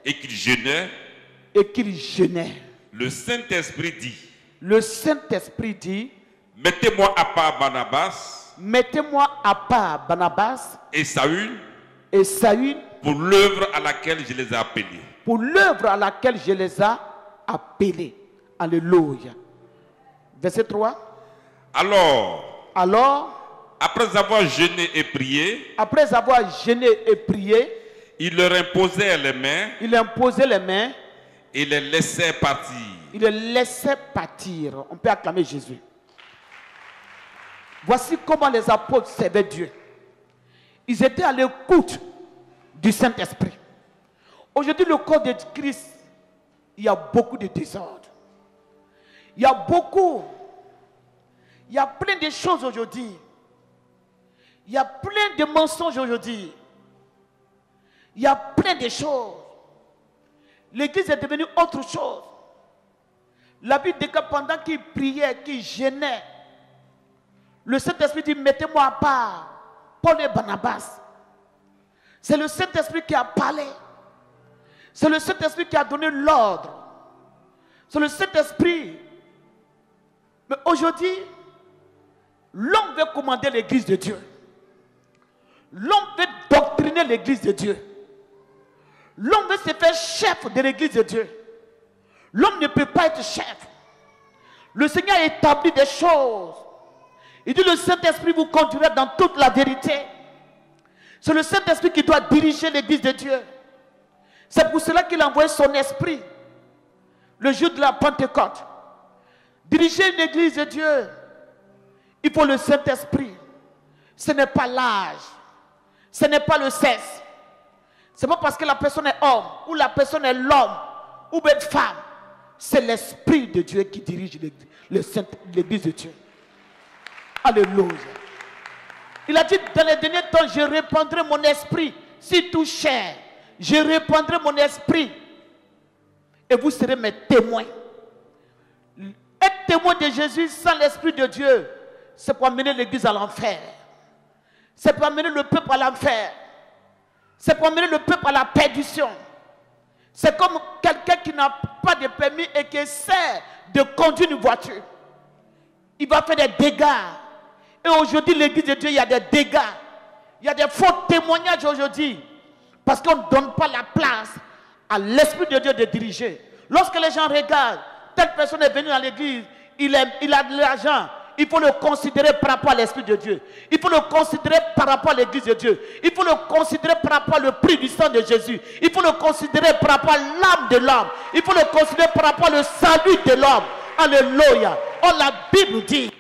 Et qu'ils jeûnaient. Le Saint-Esprit dit. Mettez-moi à part Barnabas. Et Saül. Pour l'œuvre à laquelle je les ai appelés. Alléluia. Verset 3. Alors, après avoir jeûné et prié, il leur imposait les mains. Et les laissait partir. On peut acclamer Jésus. Voici comment les apôtres servaient Dieu. Ils étaient à l'écoute du Saint-Esprit. Aujourd'hui, le corps de Christ, il y a beaucoup de désordre. Il y a plein de choses aujourd'hui. Il y a plein de mensonges aujourd'hui. Il y a plein de choses. L'église est devenue autre chose. La Bible dit que pendant qu'il priait, qu'il jeûnait, le Saint-Esprit dit, mettez-moi à part Paul et Barnabas. C'est le Saint-Esprit qui a parlé. C'est le Saint-Esprit qui a donné l'ordre. C'est le Saint-Esprit. Mais aujourd'hui, l'homme veut commander l'église de Dieu. L'homme veut doctriner l'église de Dieu. L'homme veut se faire chef de l'église de Dieu. L'homme ne peut pas être chef. Le Seigneur a établi des choses. Il dit, le Saint-Esprit vous conduira dans toute la vérité. C'est le Saint-Esprit qui doit diriger l'église de Dieu. C'est pour cela qu'il a envoyé son esprit le jour de la Pentecôte. Diriger une église de Dieu, il faut le Saint-Esprit. Ce n'est pas l'âge. Ce n'est pas le sexe. Ce n'est pas parce que la personne est homme ou la personne est l'homme ou bien femme. C'est l'Esprit de Dieu qui dirige l'église de Dieu. Alléluia. Il a dit, dans les derniers temps, je répandrai mon esprit sur tout chair. Je répandrai mon esprit. Et vous serez mes témoins. Être témoin de Jésus sans l'Esprit de Dieu, c'est pour amener l'église à l'enfer. C'est pour amener le peuple à l'enfer. C'est pour amener le peuple à la perdition. C'est comme quelqu'un qui n'a pas de permis et qui essaie de conduire une voiture. Il va faire des dégâts. Et aujourd'hui, l'église de Dieu, il y a des dégâts. Il y a des faux témoignages aujourd'hui. Parce qu'on ne donne pas la place à l'Esprit de Dieu de diriger. Lorsque les gens regardent, telle personne est venue dans l'église, il a de l'argent, il faut le considérer par rapport à l'Esprit de Dieu. Il faut le considérer par rapport à l'église de Dieu. Il faut le considérer par rapport au prix du sang de Jésus. Il faut le considérer par rapport à l'âme de l'homme. Il faut le considérer par rapport au salut de l'homme. Alléluia. Oh, la Bible dit,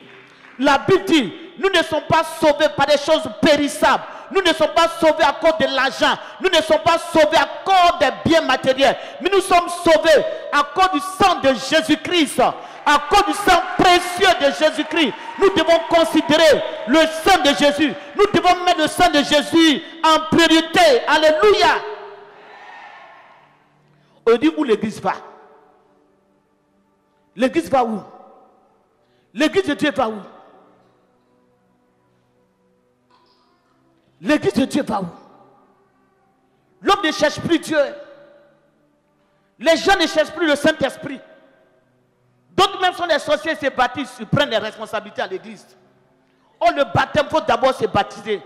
nous ne sommes pas sauvés par des choses périssables. Nous ne sommes pas sauvés à cause de l'argent. Nous ne sommes pas sauvés à cause des biens matériels. Mais nous sommes sauvés à cause du sang de Jésus-Christ. À cause du sang précieux de Jésus-Christ. Nous devons considérer le sang de Jésus. Nous devons mettre le sang de Jésus en priorité. Alléluia. On dit où l'église va. L'église va où? L'église de Dieu va où? L'église de Dieu va où? L'homme ne cherche plus Dieu. Les gens ne cherchent plus le Saint-Esprit. D'autres même sont des sorciers, se baptisent, ils prennent les responsabilités à l'église. Oh, le baptême, il faut d'abord se baptiser.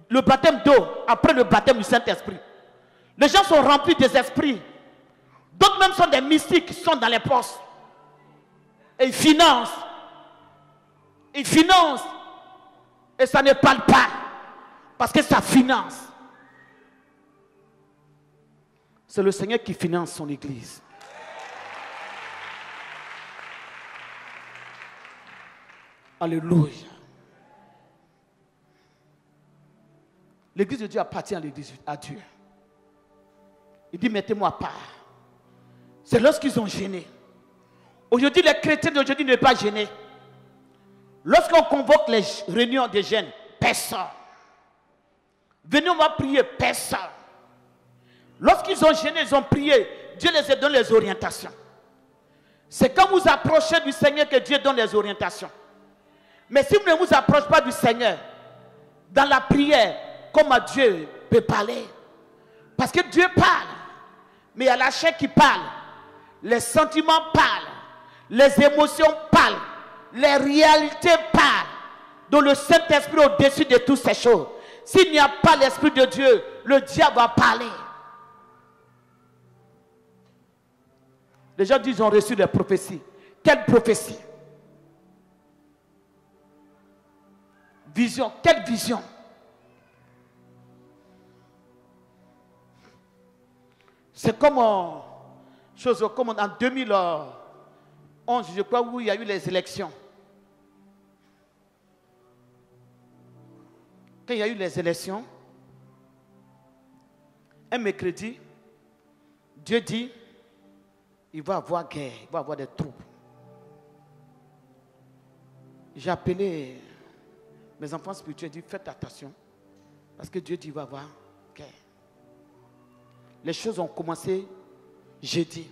Le baptême d'eau, après le baptême du Saint-Esprit. Les gens sont remplis des esprits. D'autres même sont des mystiques qui sont dans les postes. Et ils financent. Ils financent. Et ça ne parle pas. Parce que ça finance. C'est le Seigneur qui finance son église. Alléluia. L'église de Dieu appartient à l'église à Dieu. Il dit, mettez-moi à part. C'est lorsqu'ils ont gêné. Aujourd'hui, les chrétiens d'aujourd'hui ne sont pas gênés. Lorsqu'on convoque les réunions des jeunes, personne. Venez, on va prier, personne. Lorsqu'ils ont gêné, ils ont prié, Dieu les a donné les orientations. C'est quand vous approchez du Seigneur que Dieu donne les orientations. Mais si vous ne vous approchez pas du Seigneur, dans la prière, comment Dieu peut parler? Parce que Dieu parle, mais il y a la chair qui parle, les sentiments parlent, les émotions parlent, les réalités parlent. Donc le Saint-Esprit au-dessus de toutes ces choses. S'il n'y a pas l'Esprit de Dieu, le diable va parler. Les gens disent qu'ils ont reçu des prophéties. Quelle prophétie? Vision. Quelle vision? C'est comme en 2011, je crois, où il y a eu les élections. Quand il y a eu les élections, un mercredi, Dieu dit, il va y avoir guerre, il va y avoir des troupes. J'ai appelé mes enfants spirituels, j'ai dit, faites attention, parce que Dieu dit, il va y avoir guerre. Les choses ont commencé jeudi.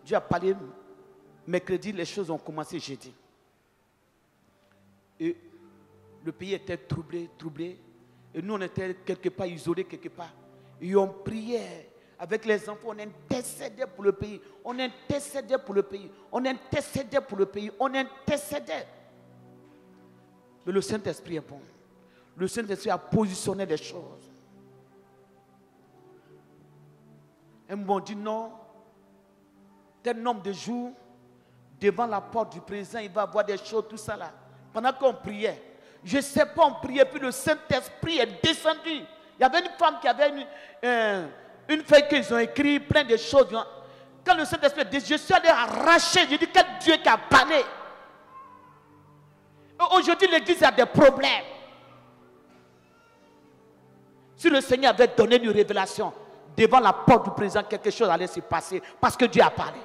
Dieu a parlé mercredi, les choses ont commencé jeudi. Et le pays était troublé. Et nous, on était quelque part isolés, quelque part. Et on priait avec les enfants, on intercédait pour le pays. On intercédait pour le pays. On intercédait pour le pays. On intercédait. Mais le Saint-Esprit est bon. Le Saint-Esprit a positionné des choses. Ils m'ont dit non, tel nombre de jours, devant la porte du président, il va y avoir des choses, tout ça là. Pendant qu'on priait, je ne sais pas, on priait, puis le Saint-Esprit est descendu. Il y avait une femme qui avait une feuille qu'ils ont écrit, plein de choses. Quand le Saint-Esprit est descendu, je suis allé arracher, j'ai dit, quel Dieu qui a parlé. Aujourd'hui, l'église a des problèmes. Si le Seigneur avait donné une révélation, devant la porte du président, quelque chose allait se passer parce que Dieu a parlé.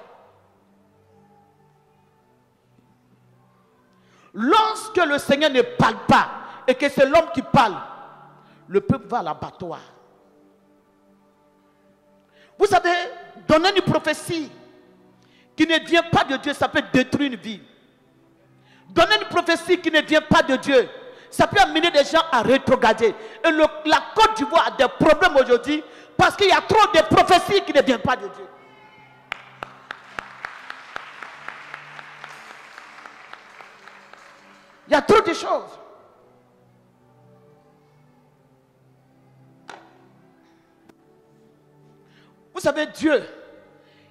Lorsque le Seigneur ne parle pas et que c'est l'homme qui parle, le peuple va à l'abattoir. Vous savez, donner une prophétie qui ne vient pas de Dieu, ça peut détruire une vie. Donner une prophétie qui ne vient pas de Dieu, ça peut amener des gens à rétrograder. Et la Côte d'Ivoire a des problèmes aujourd'hui parce qu'il y a trop de prophéties qui ne viennent pas de Dieu. Il y a trop de choses. Vous savez, Dieu,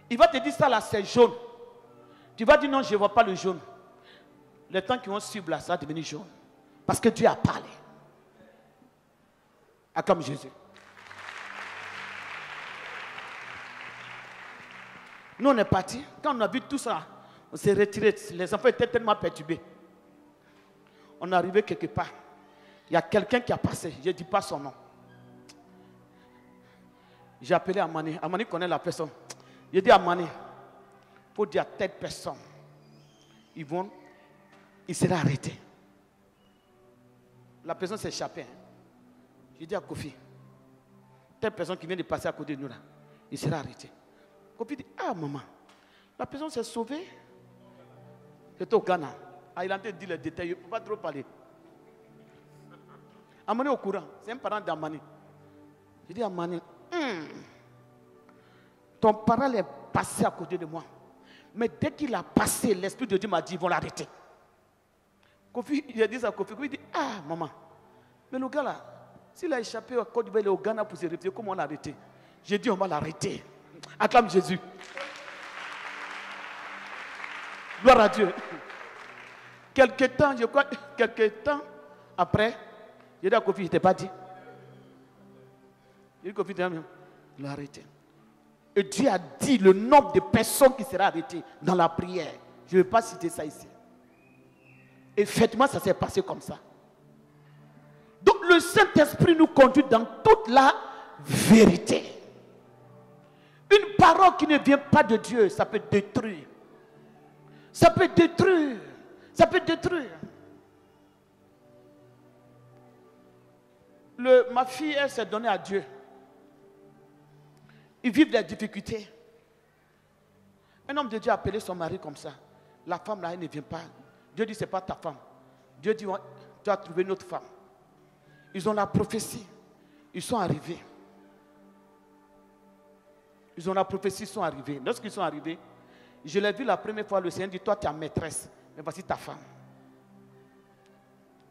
il va te dire ça là, c'est jaune. Tu vas dire non, je ne vois pas le jaune. Les temps qui vont suivre là, ça va devenir jaune. Parce que Dieu a parlé. Ah, comme Jésus. Nous, on est partis. Quand on a vu tout ça, on s'est retiré. Les enfants étaient tellement perturbés. On est arrivé quelque part. Il y a quelqu'un qui a passé. Je ne dis pas son nom. J'ai appelé Amani. Amani connaît la personne. J'ai dit à Amani, il faut dire à telle personne. Il sera arrêté. La personne s'est échappée. J'ai dit à Kofi, telle personne qui vient de passer à côté de nous là, il sera arrêté. Kofi dit, ah maman, la personne s'est sauvée. C'était au Ghana. Ah, il a dit les détails, il ne peut pas trop parler. Amani est au courant, c'est un parent d'Amani. J'ai dit à Amani, ton parent est passé à côté de moi. Mais dès qu'il a passé, l'Esprit de Dieu m'a dit, ils vont l'arrêter. Kofi, il a dit ça à Kofi. Kofi dit, ah maman, mais le gars là, s'il a échappé à Côte d'Ivoire, il est au Ghana pour se réfugier, comment on l'a arrêté? J'ai dit, on va l'arrêter. Acclame Jésus. Gloire à Dieu. Quelque temps, je crois, quelques temps après, j'ai dit à Kofi, je ne t'ai pas dit. J'ai dit, Kofi, il l'a arrêté. Et Dieu a dit le nombre de personnes qui seront arrêtées dans la prière. Je ne vais pas citer ça ici. Effectivement, ça s'est passé comme ça. Donc le Saint-Esprit nous conduit dans toute la vérité. Une parole qui ne vient pas de Dieu, ça peut détruire. Ça peut détruire. Ça peut détruire. Ma fille, elle s'est donnée à Dieu. Ils vivent des difficultés. Un homme de Dieu a appelé son mari comme ça. La femme là, elle ne vient pas. Dieu dit, ce n'est pas ta femme. Dieu dit, tu as trouvé une autre femme. Ils ont la prophétie. Ils sont arrivés. Ils ont la prophétie, ils sont arrivés. Lorsqu'ils sont arrivés, je l'ai vu la première fois, le Seigneur dit, toi tu es maîtresse, mais voici ta femme.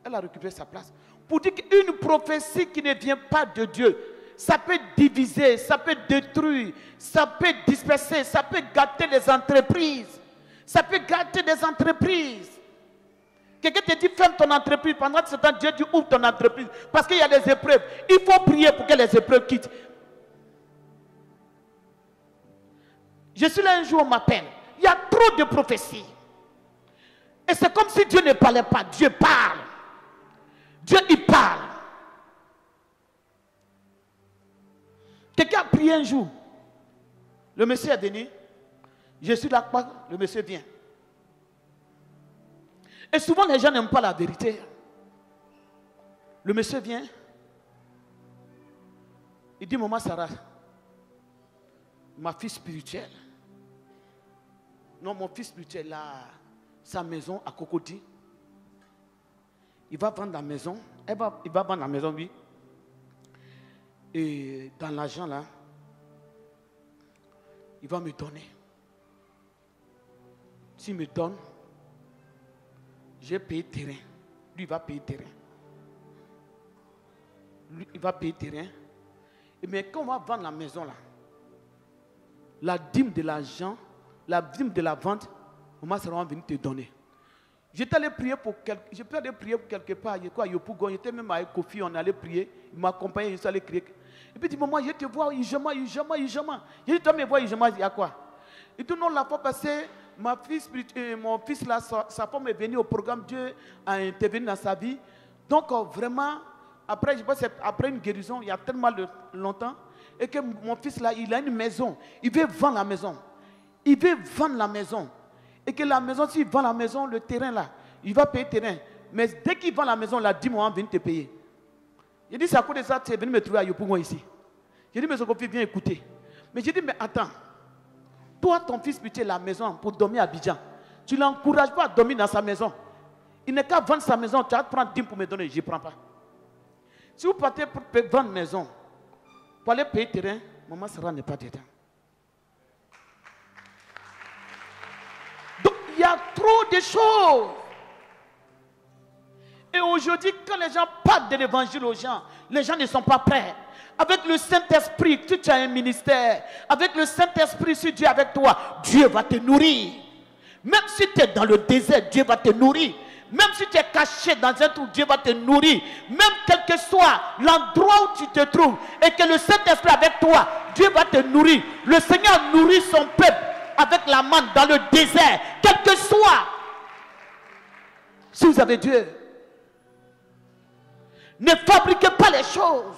Elle a récupéré sa place. Pour dire qu'une prophétie qui ne vient pas de Dieu, ça peut diviser, ça peut détruire, ça peut disperser, ça peut gâter les entreprises. Ça peut gâter des entreprises. Quelqu'un te dit, ferme ton entreprise. Pendant ce temps, Dieu dit, ouvre ton entreprise. Parce qu'il y a des épreuves. Il faut prier pour que les épreuves quittent. Je suis là un jour, on m'appelle. Il y a trop de prophéties. Et c'est comme si Dieu ne parlait pas. Dieu parle. Dieu, il parle. Quelqu'un a prié un jour. Le monsieur est venu. Je suis là, le monsieur vient. Et souvent, les gens n'aiment pas la vérité. Le monsieur vient. Il dit, maman Sarah, ma fille spirituelle. Non, mon fils spirituel a sa maison à Cocody. Il va vendre la maison. Il va vendre la maison, oui. Et dans l'argent là, il va me donner. S'il me donne, j'ai payé terrain. Lui, il va payer terrain. Lui, il va payer terrain. Mais quand on va vendre la maison là, la dîme de l'argent, la dîme de la vente, maman sera venue te donner. J'étais allé prier pour quelque part, j'étais même avec Kofi, on allait prier, il m'a accompagné, je suis allé crier. Et puis il dit, maman, je te vois, il jama. J'ai dit, toi me vois, il y a quoi? Il dit, non, la fois passée, mon fils là, sa femme est venue au programme, Dieu a intervenu dans sa vie. Donc vraiment, après, je pense après une guérison, il y a tellement longtemps, et que mon fils là, il a une maison, il veut vendre la maison. Il veut vendre la maison. Et que la maison, s'il vend la maison, le terrain là, il va payer le terrain. Mais dès qu'il vend la maison, là, 10 mois, on vient te payer. J'ai dit, c'est à cause de ça, tu es venu me trouver à Yopougon ici. J'ai dit, mais ce qu'on fait, viens écouter. Mais j'ai dit, mais attends. Toi, ton fils, tu la maison pour dormir à Abidjan. Tu ne l'encourages pas à dormir dans sa maison. Il n'est qu'à vendre sa maison, tu vas te prendre 10 pour me donner, je ne prends pas. Si vous partez pour vendre maison, pour aller payer terrain, maman Sarah n'est pas dedans. Donc, il y a trop de choses. Et aujourd'hui, quand les gens parlent de l'évangile aux gens, les gens ne sont pas prêts. Avec le Saint-Esprit, tu as un ministère. Avec le Saint-Esprit, si Dieu est avec toi, Dieu va te nourrir. Même si tu es dans le désert, Dieu va te nourrir. Même si tu es caché dans un trou, Dieu va te nourrir. Même quel que soit l'endroit où tu te trouves et que le Saint-Esprit est avec toi, Dieu va te nourrir. Le Seigneur nourrit son peuple avec la manne dans le désert. Quel que soit. Si vous avez Dieu, ne fabriquez pas les choses.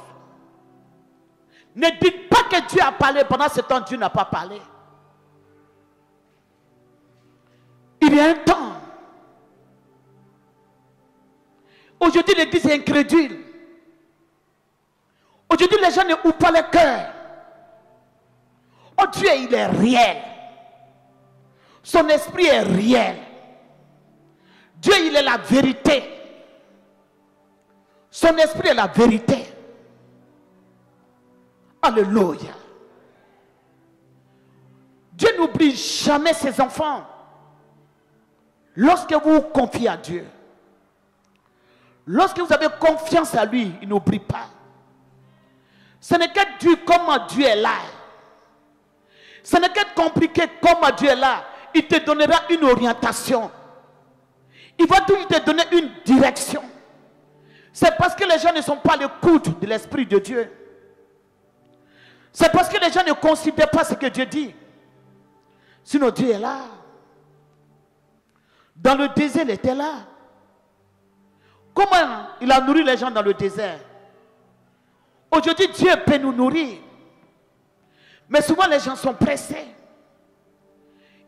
Ne dites pas que Dieu a parlé pendant ce temps, Dieu n'a pas parlé. Il y a un temps. Aujourd'hui, l'église est incrédule. Aujourd'hui, les gens ne ouvrent pas le cœur. Oh Dieu, il est réel. Son esprit est réel. Dieu, il est la vérité. Son esprit est la vérité. Alléluia. Dieu n'oublie jamais ses enfants. Lorsque vous vous confiez à Dieu, lorsque vous avez confiance à lui, il n'oublie pas. Ce n'est qu'être dur comme Dieu est là. Ce n'est qu'être compliqué comme Dieu est là. Il te donnera une orientation. Il va toujours te donner une direction. C'est parce que les gens ne sont pas à l'écoute de l'Esprit de Dieu. C'est parce que les gens ne considèrent pas ce que Dieu dit. Sinon Dieu est là. Dans le désert, il était là. Comment il a nourri les gens dans le désert? Aujourd'hui, Dieu peut nous nourrir. Mais souvent, les gens sont pressés.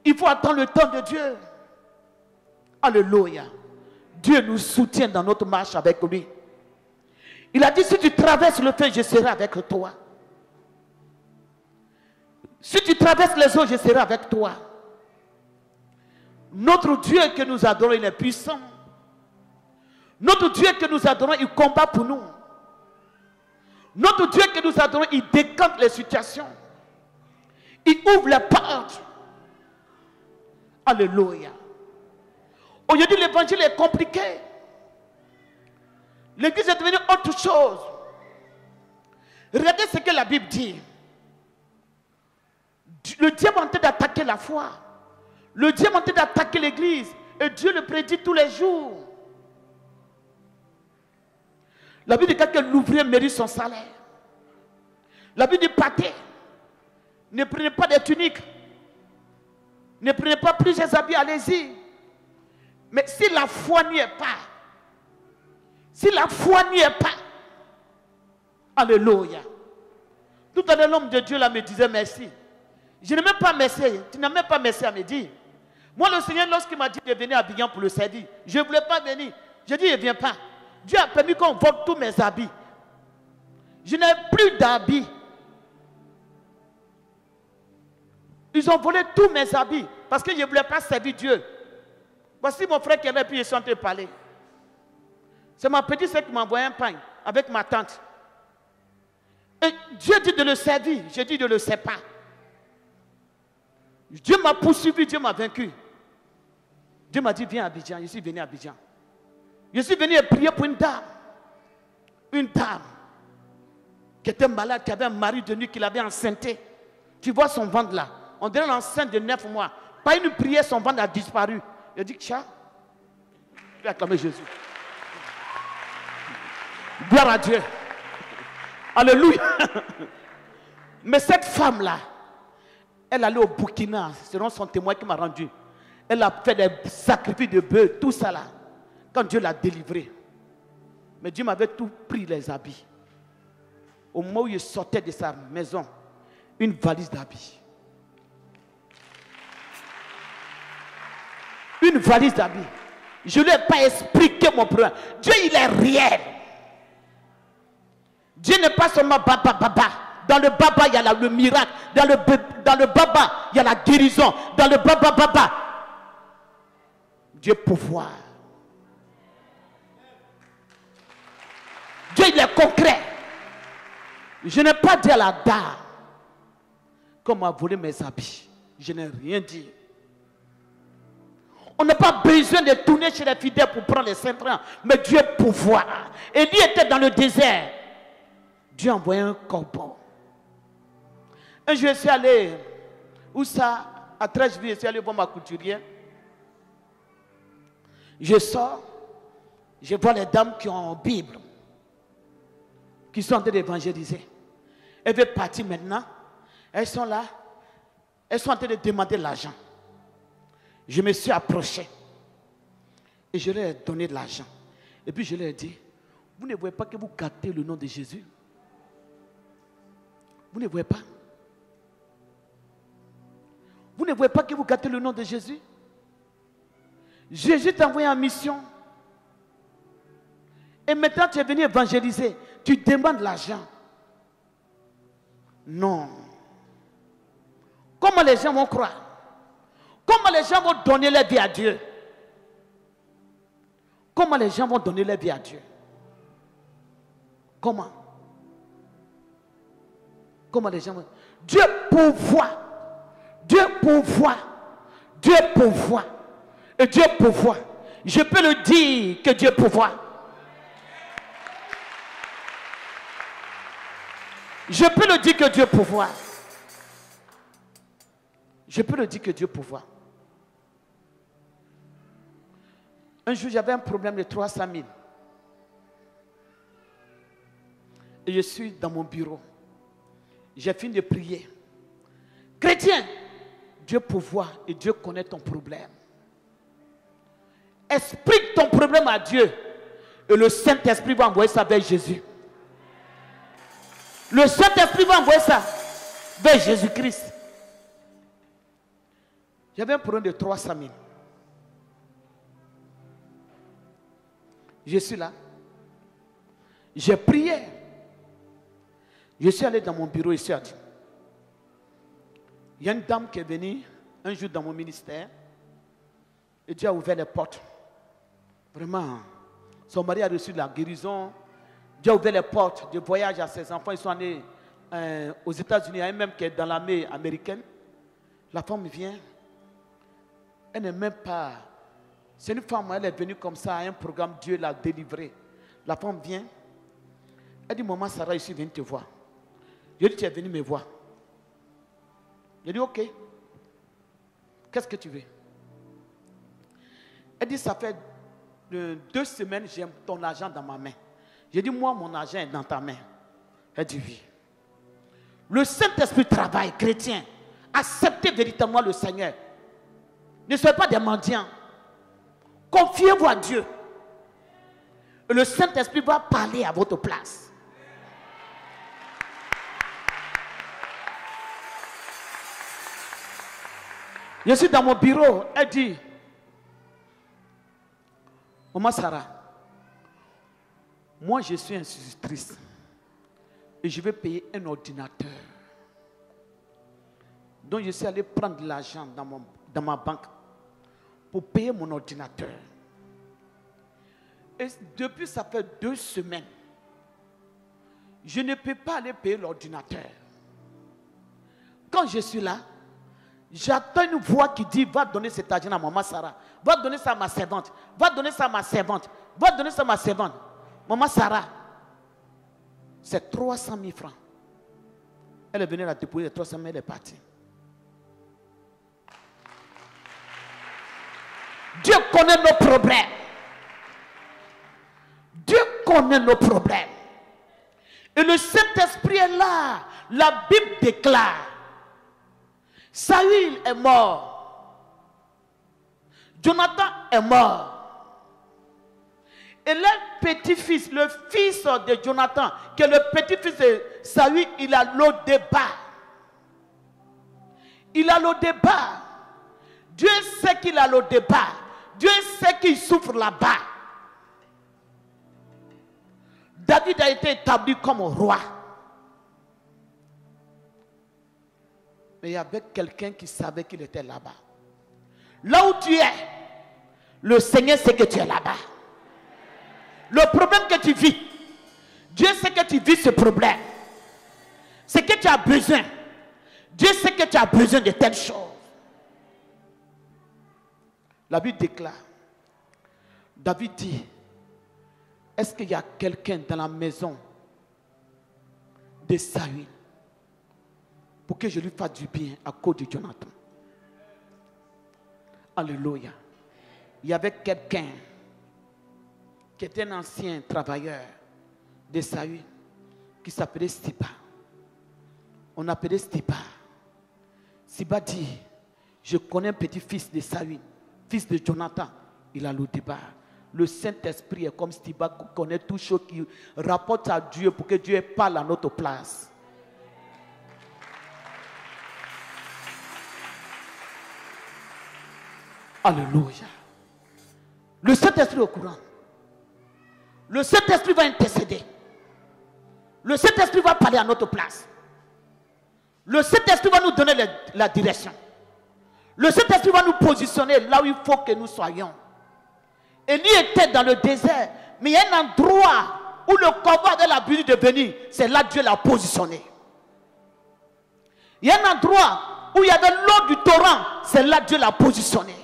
Il faut attendre le temps de Dieu. Alléluia. Dieu nous soutient dans notre marche avec lui. Il a dit, si tu traverses le feu, je serai avec toi. Si tu traverses les eaux, je serai avec toi. Notre Dieu que nous adorons, il est puissant. Notre Dieu que nous adorons, il combat pour nous. Notre Dieu que nous adorons, il décante les situations. Il ouvre les portes. Alléluia. Aujourd'hui, l'évangile est compliqué. L'église est devenue autre chose. Regardez ce que la Bible dit. Le diable est en train d'attaquer la foi. Le diable est en train d'attaquer l'église. Et Dieu le prédit tous les jours. La Bible dit que l'ouvrier mérite son salaire. La Bible dit pâtez. Ne prenez pas des tuniques. Ne prenez pas plusieurs habits, allez-y. Mais si la foi n'y est pas, si la foi n'y est pas, alléluia. Tout à l'heure, l'homme de Dieu là me disait merci. Je n'ai même pas merci. Tu n'as même pas merci à me dire. Moi, le Seigneur, lorsqu'il m'a dit de venir à Abidjan pour le servir, je ne voulais pas venir. Je dis, il ne vient pas. Dieu a permis qu'on vole tous mes habits. Je n'ai plus d'habits. Ils ont volé tous mes habits parce que je ne voulais pas servir Dieu. Voici mon frère qui avait pu chanter parler. C'est ma petite sœur qui m'a envoyé un pain avec ma tante. Et Dieu dit de le servir. Je dis de ne le sais pas. Dieu m'a poursuivi, Dieu m'a vaincu. Dieu m'a dit, viens à Abidjan. Je suis venu à Abidjan. Je suis venu prier pour une dame. Une dame qui était malade, qui avait un mari de nuit, qui l'avait enceinté. Tu vois son ventre là. On dirait l'enceinte de 9 mois. Pas une prière, son ventre a disparu. Il a dit, tcha, je vais acclamer Jésus. Gloire à Dieu. Alléluia. Mais cette femme-là, elle allait au Burkina, selon son témoin qui m'a rendu. Elle a fait des sacrifices de bœuf, tout ça là. Quand Dieu l'a délivrée. Mais Dieu m'avait tout pris les habits. Au moment où il sortait de sa maison, une valise d'habits. Une valise d'habits. Je ne lui ai pas expliqué mon problème. Dieu, il est réel. Dieu n'est pas seulement baba, baba. Dans le baba, il y a le miracle. Dans le baba, il y a la guérison. Dans le baba, baba, Dieu est pouvoir. Dieu, il est concret. Je n'ai pas dit à la dame qu'on m'a volé mes habits. Je n'ai rien dit. On n'a pas besoin de tourner chez les fidèles pour prendre les 5 francs. Mais Dieu est pouvoir. Et lui était dans le désert. Dieu a envoyé un corbeau. Un jour, je suis allé, où ça, à Trècheville, je suis allé voir ma couturière. Je sors, je vois les dames qui ont une Bible, qui sont en train d'évangéliser. Elles veulent partir maintenant. Elles sont là. Elles sont en train de demander l'argent. Je me suis approché. Et je leur ai donné de l'argent. Et puis je leur ai dit, vous ne voyez pas que vous gâtez le nom de Jésus? Vous ne voyez pas? Vous ne voyez pas que vous gâtez le nom de Jésus? Jésus t'a envoyé en mission. Et maintenant tu es venu évangéliser. Tu demandes l'argent. Non. Comment les gens vont croire? Comment les gens vont donner leur vie à Dieu? Comment les gens vont donner leur vie à Dieu? Comment? Comment les gens vont... Dieu pourvoit Dieu pourvoit. Dieu pourvoit. Et Dieu pourvoit. Je peux le dire que Dieu pourvoit. Je peux le dire que Dieu pourvoit. Je peux le dire que Dieu pourvoit. Un jour, j'avais un problème de 300 000. Et je suis dans mon bureau. J'ai fini de prier. Chrétien, Dieu pourvoit et Dieu connaît ton problème. Explique ton problème à Dieu. Et le Saint-Esprit va envoyer ça vers Jésus. Le Saint-Esprit va envoyer ça vers Jésus-Christ. J'avais un problème de 300 000. Je suis là. J'ai prié. Je suis allé dans mon bureau ici à Dieu. Il y a une dame qui est venue un jour dans mon ministère. Et Dieu a ouvert les portes. Vraiment. Son mari a reçu la guérison. Dieu a ouvert les portes de voyage à ses enfants. Ils sont allés aux États-Unis. Il y a un même qui est dans l'armée américaine. La femme vient. Elle n'est même pas... C'est une femme, elle est venue comme ça à un programme. Dieu l'a délivrée. La femme vient. Elle dit, maman Sarah, je suis venue te voir. Je dis, tu es venue me voir. Je dis, ok. Qu'est-ce que tu veux? Elle dit, ça fait 2 semaines, j'ai ton argent dans ma main. J'ai dit, moi, mon argent est dans ta main. Elle dit, oui. Le Saint-Esprit travaille, chrétien. Acceptez véritablement le Seigneur. Ne soyez pas des mendiants. Confiez-vous à Dieu. Et le Saint-Esprit va parler à votre place. Je suis dans mon bureau. Elle dit, maman Sarah, moi je suis institutrice et je vais payer un ordinateur. Donc je suis allé prendre de l'argent dans ma banque pour payer mon ordinateur. Et depuis ça fait 2 semaines, je ne peux pas aller payer l'ordinateur. Quand je suis là, j'attends une voix qui dit, va donner cet argent à maman Sarah. Va donner ça à ma servante. Va donner ça à ma servante. Va donner ça à ma servante. Maman Sarah, c'est 300 000 francs. Elle est venue la déposer, 300 000, elle est partie. Dieu connaît nos problèmes. Dieu connaît nos problèmes. Et le Saint-Esprit est là. La Bible déclare, Saül est mort. Jonathan est mort. Et le petit-fils, le fils de Jonathan, qui est le petit-fils de Saül, il a l'eau débat. Il a l'eau débat. Dieu sait qu'il a l'eau débat. Dieu sait qu'il souffre là-bas. David a été établi comme roi. Mais il y avait quelqu'un qui savait qu'il était là-bas. Là où tu es, le Seigneur sait que tu es là-bas. Le problème que tu vis, Dieu sait que tu vis ce problème. C'est que tu as besoin. Dieu sait que tu as besoin de telles choses. La Bible déclare, David dit, est-ce qu'il y a quelqu'un dans la maison de Saül pour que je lui fasse du bien à cause de Jonathan? Alléluia. Il y avait quelqu'un qui était un ancien travailleur de Saül qui s'appelait Siba. On appelait Siba. Siba dit, je connais un petit-fils de Saül, fils de Jonathan. Il a le débat. Le Saint-Esprit est comme Siba qui connaît tout chose qui rapporte à Dieu pour que Dieu parle à notre place. Alléluia. Le Saint-Esprit est au courant. Le Saint-Esprit va intercéder. Le Saint-Esprit va parler à notre place. Le Saint-Esprit va nous donner la direction. Le Saint-Esprit va nous positionner là où il faut que nous soyons. Élie était dans le désert, mais il y a un endroit où le corbeau avait l'habitude de venir. C'est là que Dieu l'a positionné. Il y a un endroit où il y avait l'eau du torrent, c'est là que Dieu l'a positionné.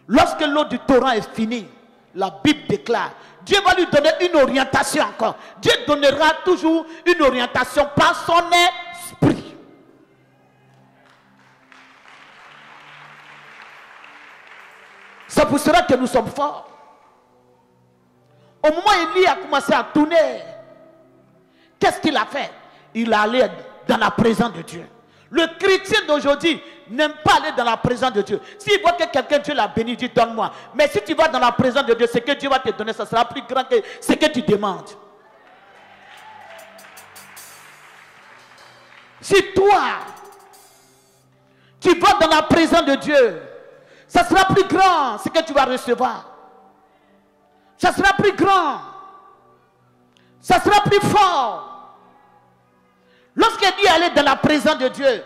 Lorsque l'eau du torrent est finie, la Bible déclare, Dieu va lui donner une orientation encore. Dieu donnera toujours une orientation par son esprit. C'est pour cela que nous sommes forts. Au moment où Élie a commencé à tourner, qu'est-ce qu'il a fait? Il est allé dans la présence de Dieu. Le chrétien d'aujourd'hui n'aime pas aller dans la présence de Dieu. S'il voit que quelqu'un, Dieu l'a béni, dit donne-moi. Mais si tu vas dans la présence de Dieu, ce que Dieu va te donner, ça sera plus grand que ce que tu demandes. Si toi, tu vas dans la présence de Dieu, ça sera plus grand ce que tu vas recevoir. Ça sera plus grand. Ça sera plus fort. Lorsqu'il dit aller dans la présence de Dieu,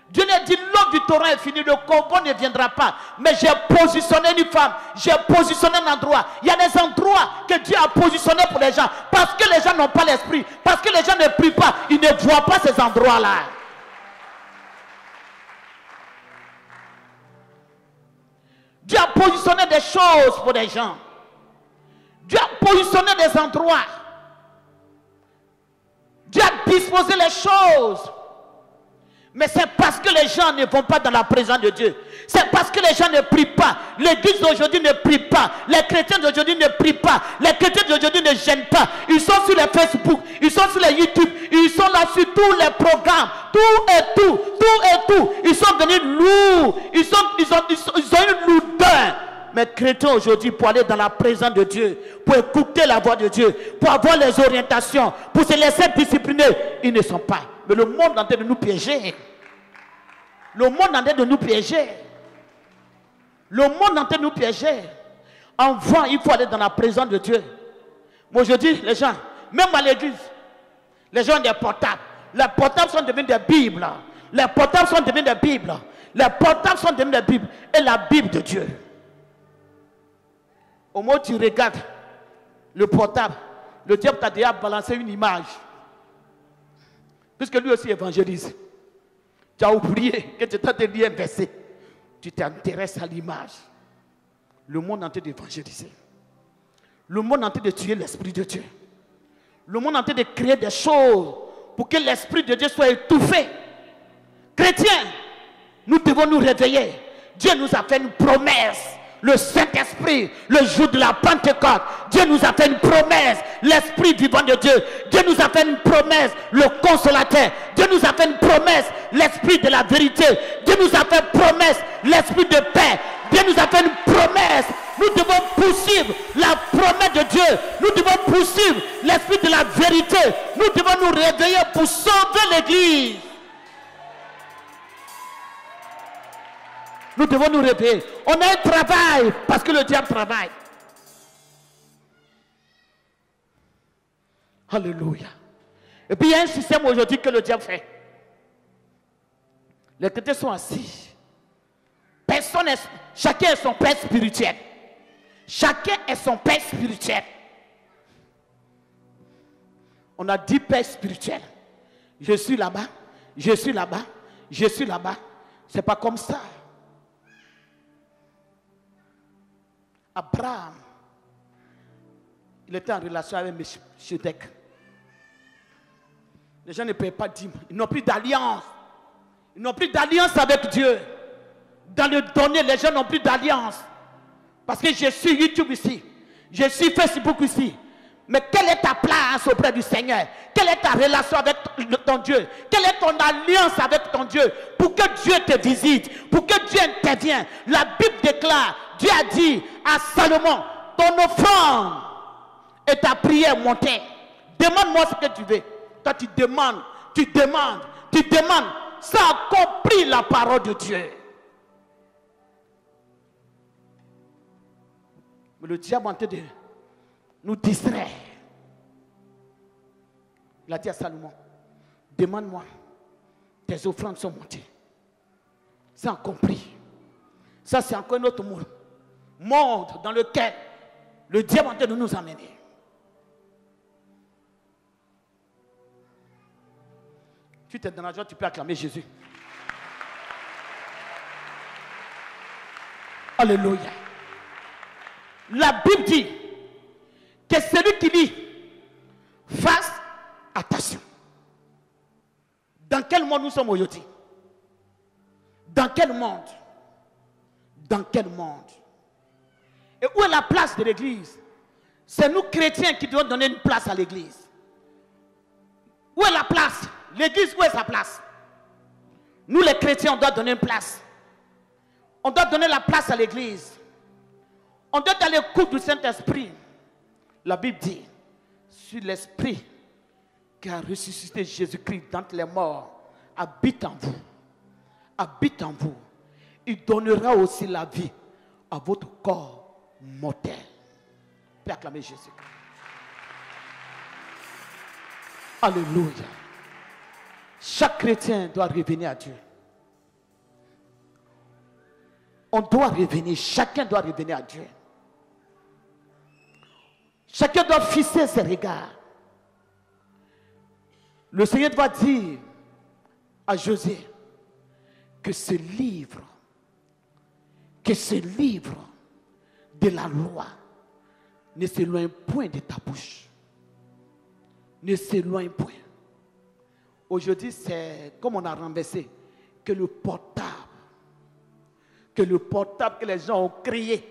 Dieu ne dit l'eau du torrent est finie, le combat ne viendra pas. Mais j'ai positionné une femme, j'ai positionné un endroit. Il y a des endroits que Dieu a positionnés pour les gens. Parce que les gens n'ont pas l'esprit, parce que les gens ne prient pas, ils ne voient pas ces endroits-là. Dieu a positionné des choses pour les gens. Dieu a positionné des endroits. Dieu a disposé les choses. Mais c'est parce que les gens ne vont pas dans la présence de Dieu. C'est parce que les gens ne prient pas. L'église d'aujourd'hui ne prie pas. Les chrétiens d'aujourd'hui ne prient pas. Les chrétiens d'aujourd'hui ne gênent pas. Ils sont sur les Facebook, ils sont sur les YouTube, ils sont là sur tous les programmes. Tout et tout, tout et tout. Ils sont devenus lourds. Ils ont une lourdeur. Mais chrétiens aujourd'hui, pour aller dans la présence de Dieu, pour écouter la voix de Dieu, pour avoir les orientations, pour se laisser discipliner, ils ne sont pas. Mais le monde est en train de nous piéger. Le monde est en train de nous piéger. Le monde est en train de nous piéger. En vain, il faut aller dans la présence de Dieu. Moi, je dis, les gens, même à l'église, les gens ont des portables. Les portables sont devenus des Bibles. Les portables sont devenus des Bibles. Les portables sont devenus des Bibles. Et la Bible de Dieu. Au moment où tu regardes le portable, le diable t'a déjà balancé une image. Puisque lui aussi évangélise. Tu as oublié que tu t'as de un verset. Tu t'intéresses à l'image. Le monde est en train d'évangéliser. Le monde est en train de tuer l'Esprit de Dieu. Le monde est en train de créer des choses pour que l'Esprit de Dieu soit étouffé. Chrétiens, nous devons nous réveiller. Dieu nous a fait une promesse. Le Saint-Esprit, le jour de la Pentecôte, Dieu nous a fait une promesse, l'Esprit vivant de Dieu. Dieu nous a fait une promesse, le Consolateur. Dieu nous a fait une promesse, l'Esprit de la vérité. Dieu nous a fait une promesse, l'Esprit de paix. Dieu nous a fait une promesse. Nous devons poursuivre la promesse de Dieu. Nous devons poursuivre l'Esprit de la vérité. Nous devons nous réveiller pour sauver l'Église. Nous devons nous réveiller. On a un travail parce que le diable travaille. Alléluia. Et puis il y a un système aujourd'hui que le diable fait. Les chrétiens sont assis. Chacun est son père spirituel. Chacun est son père spirituel. On a 10 pères spirituels. Je suis là-bas, je suis là-bas, je suis là-bas. C'est pas comme ça. Abraham, il était en relation avec Melchizedek. Les gens ne paient pas dîme. Ils n'ont plus d'alliance. Ils n'ont plus d'alliance avec Dieu. Dans le donner, les gens n'ont plus d'alliance. Parce que je suis YouTube ici. Je suis Facebook ici. Mais quelle est ta place auprès du Seigneur? Quelle est ta relation avec ton Dieu? Quelle est ton alliance avec ton Dieu? Pour que Dieu te visite, pour que Dieu intervienne. La Bible déclare, Dieu a dit à Salomon, ton offrande et ta prière montée. Demande-moi ce que tu veux. Toi tu demandes, tu demandes, tu demandes. Ça accomplit la parole de Dieu. Mais le diable est en train de nous distraire. Il a dit à Salomon, demande-moi, tes offrandes sont montées. C'est accompli. Ça c'est encore un autre monde. Monde dans lequel le diable est en train de nous amener. Tu es dans la joie, tu peux acclamer Jésus. Alléluia. La Bible dit que celui qui lit fasse attention. Dans quel monde nous sommes aujourd'hui? Dans quel monde? Dans quel monde? Et où est la place de l'église? C'est nous chrétiens qui devons donner une place à l'église. Où est la place? L'église, où est sa place? Nous les chrétiens, on doit donner une place. On doit donner la place à l'église. On doit être à l'écoute du Saint-Esprit. La Bible dit, sur l'Esprit qui a ressuscité Jésus-Christ d'entre les morts, habite en vous. Habite en vous. Il donnera aussi la vie à votre corps mortel. Puis acclamer Jésus-Christ. Alléluia. Chaque chrétien doit revenir à Dieu. On doit revenir, chacun doit revenir à Dieu. Chacun doit fixer ses regards. Le Seigneur va dire à José que ce livre de la loi ne s'éloigne point de ta bouche. Ne s'éloigne point. Aujourd'hui, c'est comme on a renversé que le portable que les gens ont créé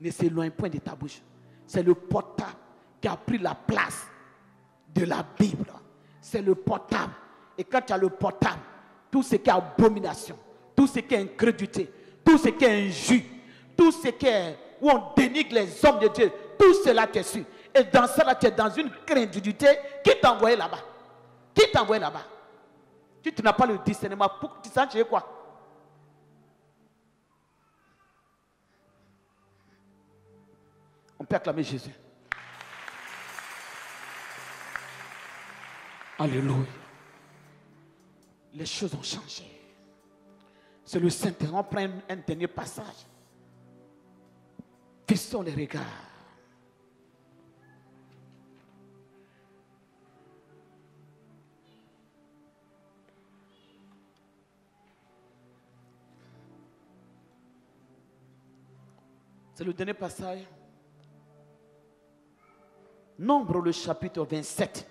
ne s'éloigne point de ta bouche. C'est le portable qui a pris la place de la Bible. C'est le portable. Et quand tu as le portable, tout ce qui est abomination, tout ce qui est incrédulité, tout ce qui est injure, tout ce qui est où on dénigre les hommes de Dieu, tout cela t'est su. Et dans ça, tu es dans une crédulité. Qui t'a envoyé là-bas? Qui t'a envoyé là-bas? Tu n'as pas le discernement. Pour que tu saches quoi? On peut acclamer Jésus. Alléluia. Les choses ont changé. C'est le Saint-Esprit. On prend un dernier passage. Fixons les regards. C'est le dernier passage. Nombre le chapitre 27.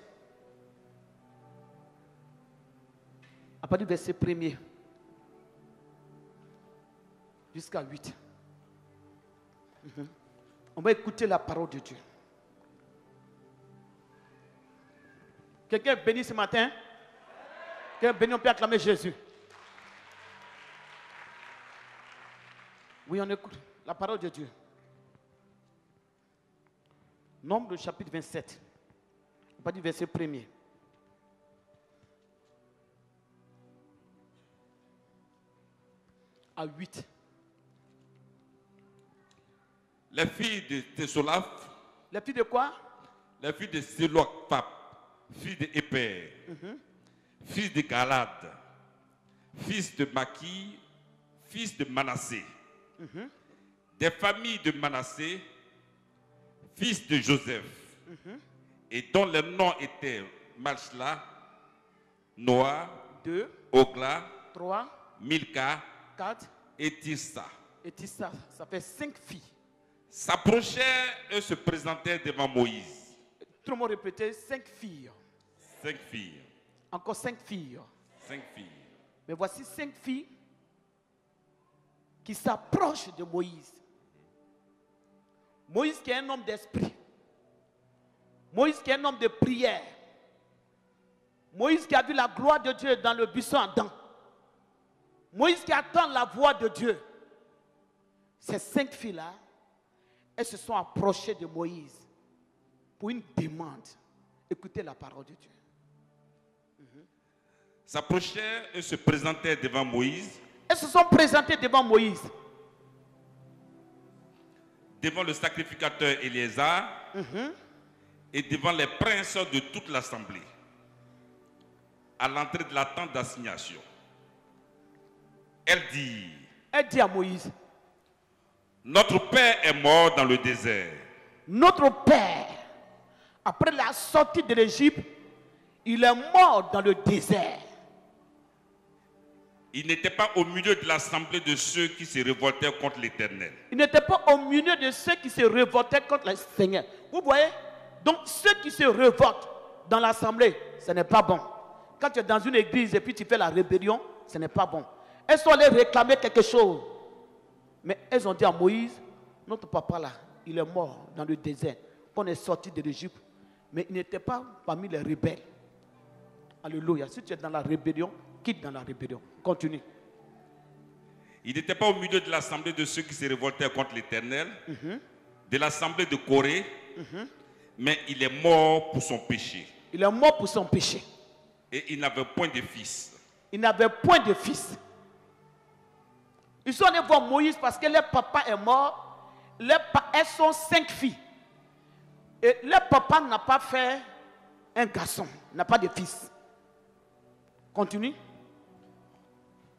À partir du verset 1er jusqu'à 8. On va écouter la parole de Dieu. Quelqu'un est béni ce matin? Quelqu'un est béni, on peut acclamer Jésus. Oui, on écoute la parole de Dieu. Nombre chapitre 27. À partir du verset 1er. À 8. Les filles de Thésolaphe. Les filles de quoi? Les filles de Séloapap, fils de Éper, fils de Galade, fils de Maki, fils de Manassé. Des familles de Manassé, fils de Joseph, et dont les noms étaient Malchla, Noah, 2, Ogla, 3, Milka, 4, et Tissa. Et Tissa, ça fait 5 filles. S'approchèrent et se présentèrent devant Moïse. Tout le monde répétait 5 filles. 5 filles. Encore 5 filles. 5 filles. Mais voici 5 filles qui s'approchent de Moïse. Moïse qui est un homme d'esprit. Moïse qui est un homme de prière. Moïse qui a vu la gloire de Dieu dans le buisson Adam. Moïse qui attend la voix de Dieu. Ces 5 filles-là, elles se sont approchées de Moïse pour une demande. Écoutez la parole de Dieu. S'approchèrent et se présentèrent devant Moïse. Elles se sont présentées devant Moïse. Devant le sacrificateur Éléazar et devant les princes de toute l'assemblée, à l'entrée de la tente d'assignation. Elle dit à Moïse, notre père est mort dans le désert. Notre père, après la sortie de l'Égypte, il est mort dans le désert. Il n'était pas au milieu de l'assemblée de ceux qui se révoltaient contre l'Éternel. Il n'était pas au milieu de ceux qui se révoltaient contre le Seigneur. Vous voyez? Donc ceux qui se révoltent dans l'assemblée, ce n'est pas bon. Quand tu es dans une église et puis tu fais la rébellion, ce n'est pas bon. Elles sont allées réclamer quelque chose. Mais elles ont dit à Moïse, notre papa là, il est mort dans le désert. On est sorti de l'Égypte. Mais il n'était pas parmi les rebelles. Alléluia. Si tu es dans la rébellion, quitte dans la rébellion. Continue. Il n'était pas au milieu de l'assemblée de ceux qui se révoltaient contre l'Éternel, de l'assemblée de Corée, mais il est mort pour son péché. Il est mort pour son péché. Et il n'avait point de fils. Il n'avait point de fils. Ils sont allés voir Moïse parce que leur papa est mort. Elles sont 5 filles. Et leur papa n'a pas fait un garçon, n'a pas de fils. Continue.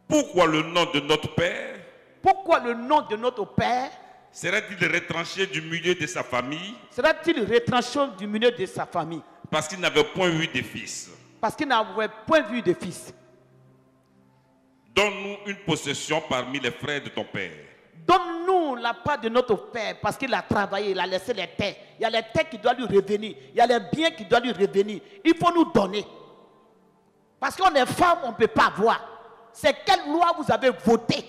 Pourquoi le nom de notre père Pourquoi le nom de notre père serait-il retranché du milieu de sa famille? Sera-t-il retranché du milieu de sa famille? Parce qu'il n'avait point eu de fils. Parce qu'il n'avait point vu de fils. Donne-nous une possession parmi les frères de ton père. Donne-nous la part de notre père parce qu'il a travaillé, il a laissé les terres. Il y a les terres qui doivent lui revenir. Il y a les biens qui doivent lui revenir. Il faut nous donner. Parce qu'on est femme, on ne peut pas avoir. C'est quelle loi vous avez voté?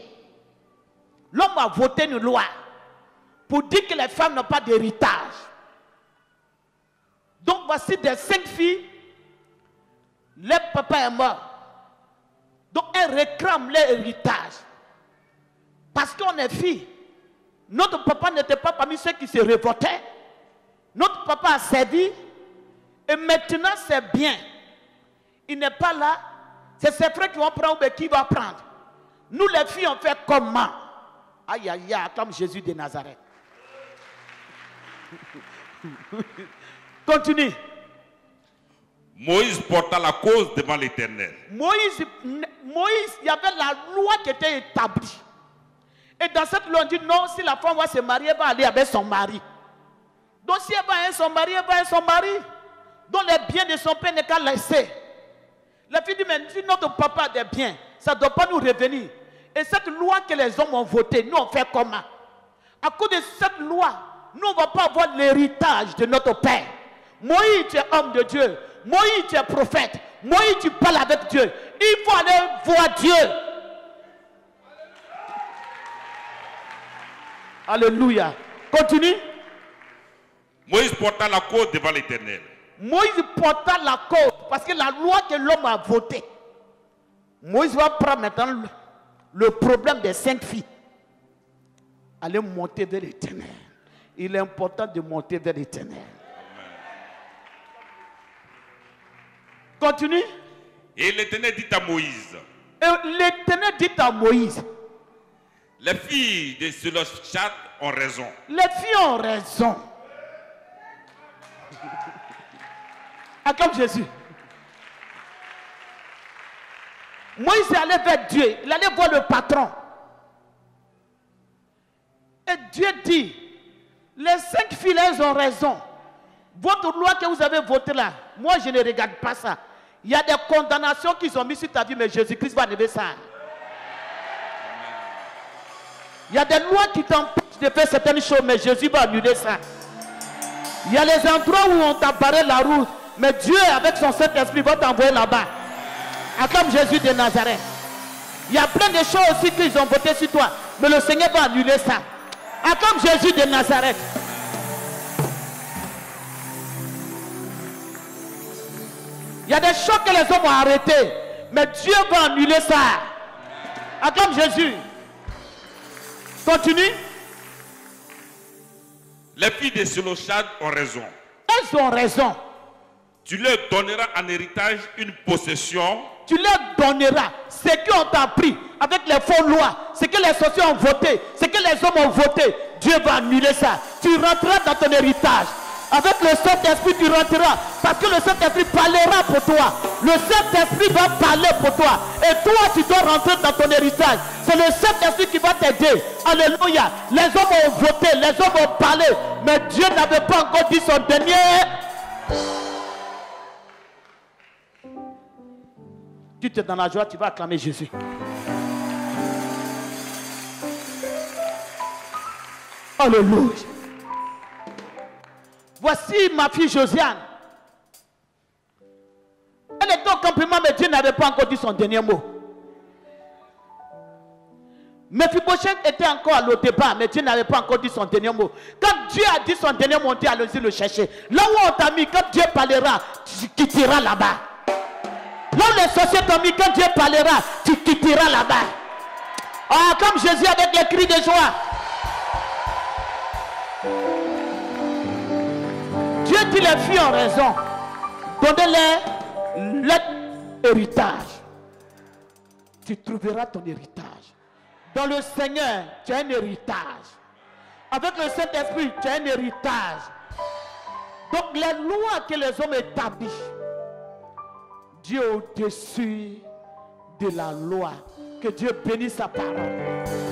L'homme a voté une loi pour dire que les femmes n'ont pas d'héritage. Donc voici des 5 filles. Leur papa est mort. Donc elles réclament leur héritage. Parce qu'on est filles. Notre papa n'était pas parmi ceux qui se révoltaient. Notre papa a servi. Et maintenant c'est bien. Il n'est pas là. C'est ses frères qui vont prendre ou qui va prendre. Nous les filles on fait comment? Aïe aïe aïe, comme Jésus de Nazareth. Continue. Moïse porta la cause devant l'Éternel. Moïse, il y avait la loi qui était établie. Et dans cette loi, on dit non, si la femme va se marier, elle va aller avec son mari. Donc si elle va avec son mari, elle va avec son mari. Donc les biens de son père n'est qu'à laisser. La fille dit, mais si notre papa a des biens, ça ne doit pas nous revenir. Et cette loi que les hommes ont votée, nous on fait comment? À cause de cette loi, nous on ne va pas avoir l'héritage de notre père. Moïse, tu es homme de Dieu. Moïse, tu es prophète. Moïse, tu parles avec Dieu. Il faut aller voir Dieu. Alléluia. Continue. Moïse porta la cause devant l'Éternel. Moïse porta la cause parce que la loi que l'homme a votée. Moïse va prendre maintenant le problème des 5 filles. Allez monter vers l'Éternel. Il est important de monter vers l'Éternel. Continue. Et l'Éternel dit à Moïse. Et l'Éternel dit à Moïse. Les filles de Selochat ont raison. Les filles ont raison. Acclame Jésus. Moïse est allé vers Dieu. Il allait voir le patron. Et Dieu dit, les 5 filles, elles ont raison. Votre loi que vous avez votée là, moi je ne regarde pas ça. Il y a des condamnations qu'ils ont mises sur ta vie, mais Jésus-Christ va enlever ça. Il y a des lois qui t'empêchent de faire certaines choses, mais Jésus va annuler ça. Il y a les endroits où on t'a barré la route, mais Dieu, avec son Saint-Esprit, va t'envoyer là-bas. Comme Jésus de Nazareth. Il y a plein de choses aussi qu'ils ont voté sur toi, mais le Seigneur va annuler ça. Comme Jésus de Nazareth. Il y a des choses que les hommes ont arrêtées, mais Dieu va annuler ça. Comme Jésus. Continue. Les filles de Selochat ont raison. Elles ont raison. Tu leur donneras en héritage une possession. Tu leur donneras ce qu'on t'a pris avec les faux lois, ce que les sociétés ont voté, ce que les hommes ont voté. Dieu va annuler ça. Tu rentreras dans ton héritage. Avec le Saint-Esprit, tu rentreras. Parce que le Saint-Esprit parlera pour toi. Le Saint-Esprit va parler pour toi. Et toi, tu dois rentrer dans ton héritage. C'est le Saint-Esprit qui va t'aider. Alléluia. Les hommes ont voté, les hommes ont parlé. Mais Dieu n'avait pas encore dit son dernier. Tu es dans la joie, tu vas acclamer Jésus. Alléluia. Voici ma fille Josiane. Elle est au campement, mais Dieu n'avait pas encore dit son dernier mot. Mephibosheth était encore à l'Odéba, mais Dieu n'avait pas encore dit son dernier mot. Quand Dieu a dit son dernier mot, on dit allons-y le chercher. Là où on t'a mis, quand Dieu parlera, tu quitteras là-bas. Là où les sorciers t'ont mis, quand Dieu parlera, tu quitteras là-bas. Ah, comme Jésus avec les cris de joie. Dieu dit les filles ont raison. Donnez-les l'héritage. Tu trouveras ton héritage. Dans le Seigneur, tu as un héritage. Avec le Saint-Esprit, tu as un héritage. Donc les lois que les hommes établissent, Dieu est au-dessus de la loi. Que Dieu bénisse sa parole.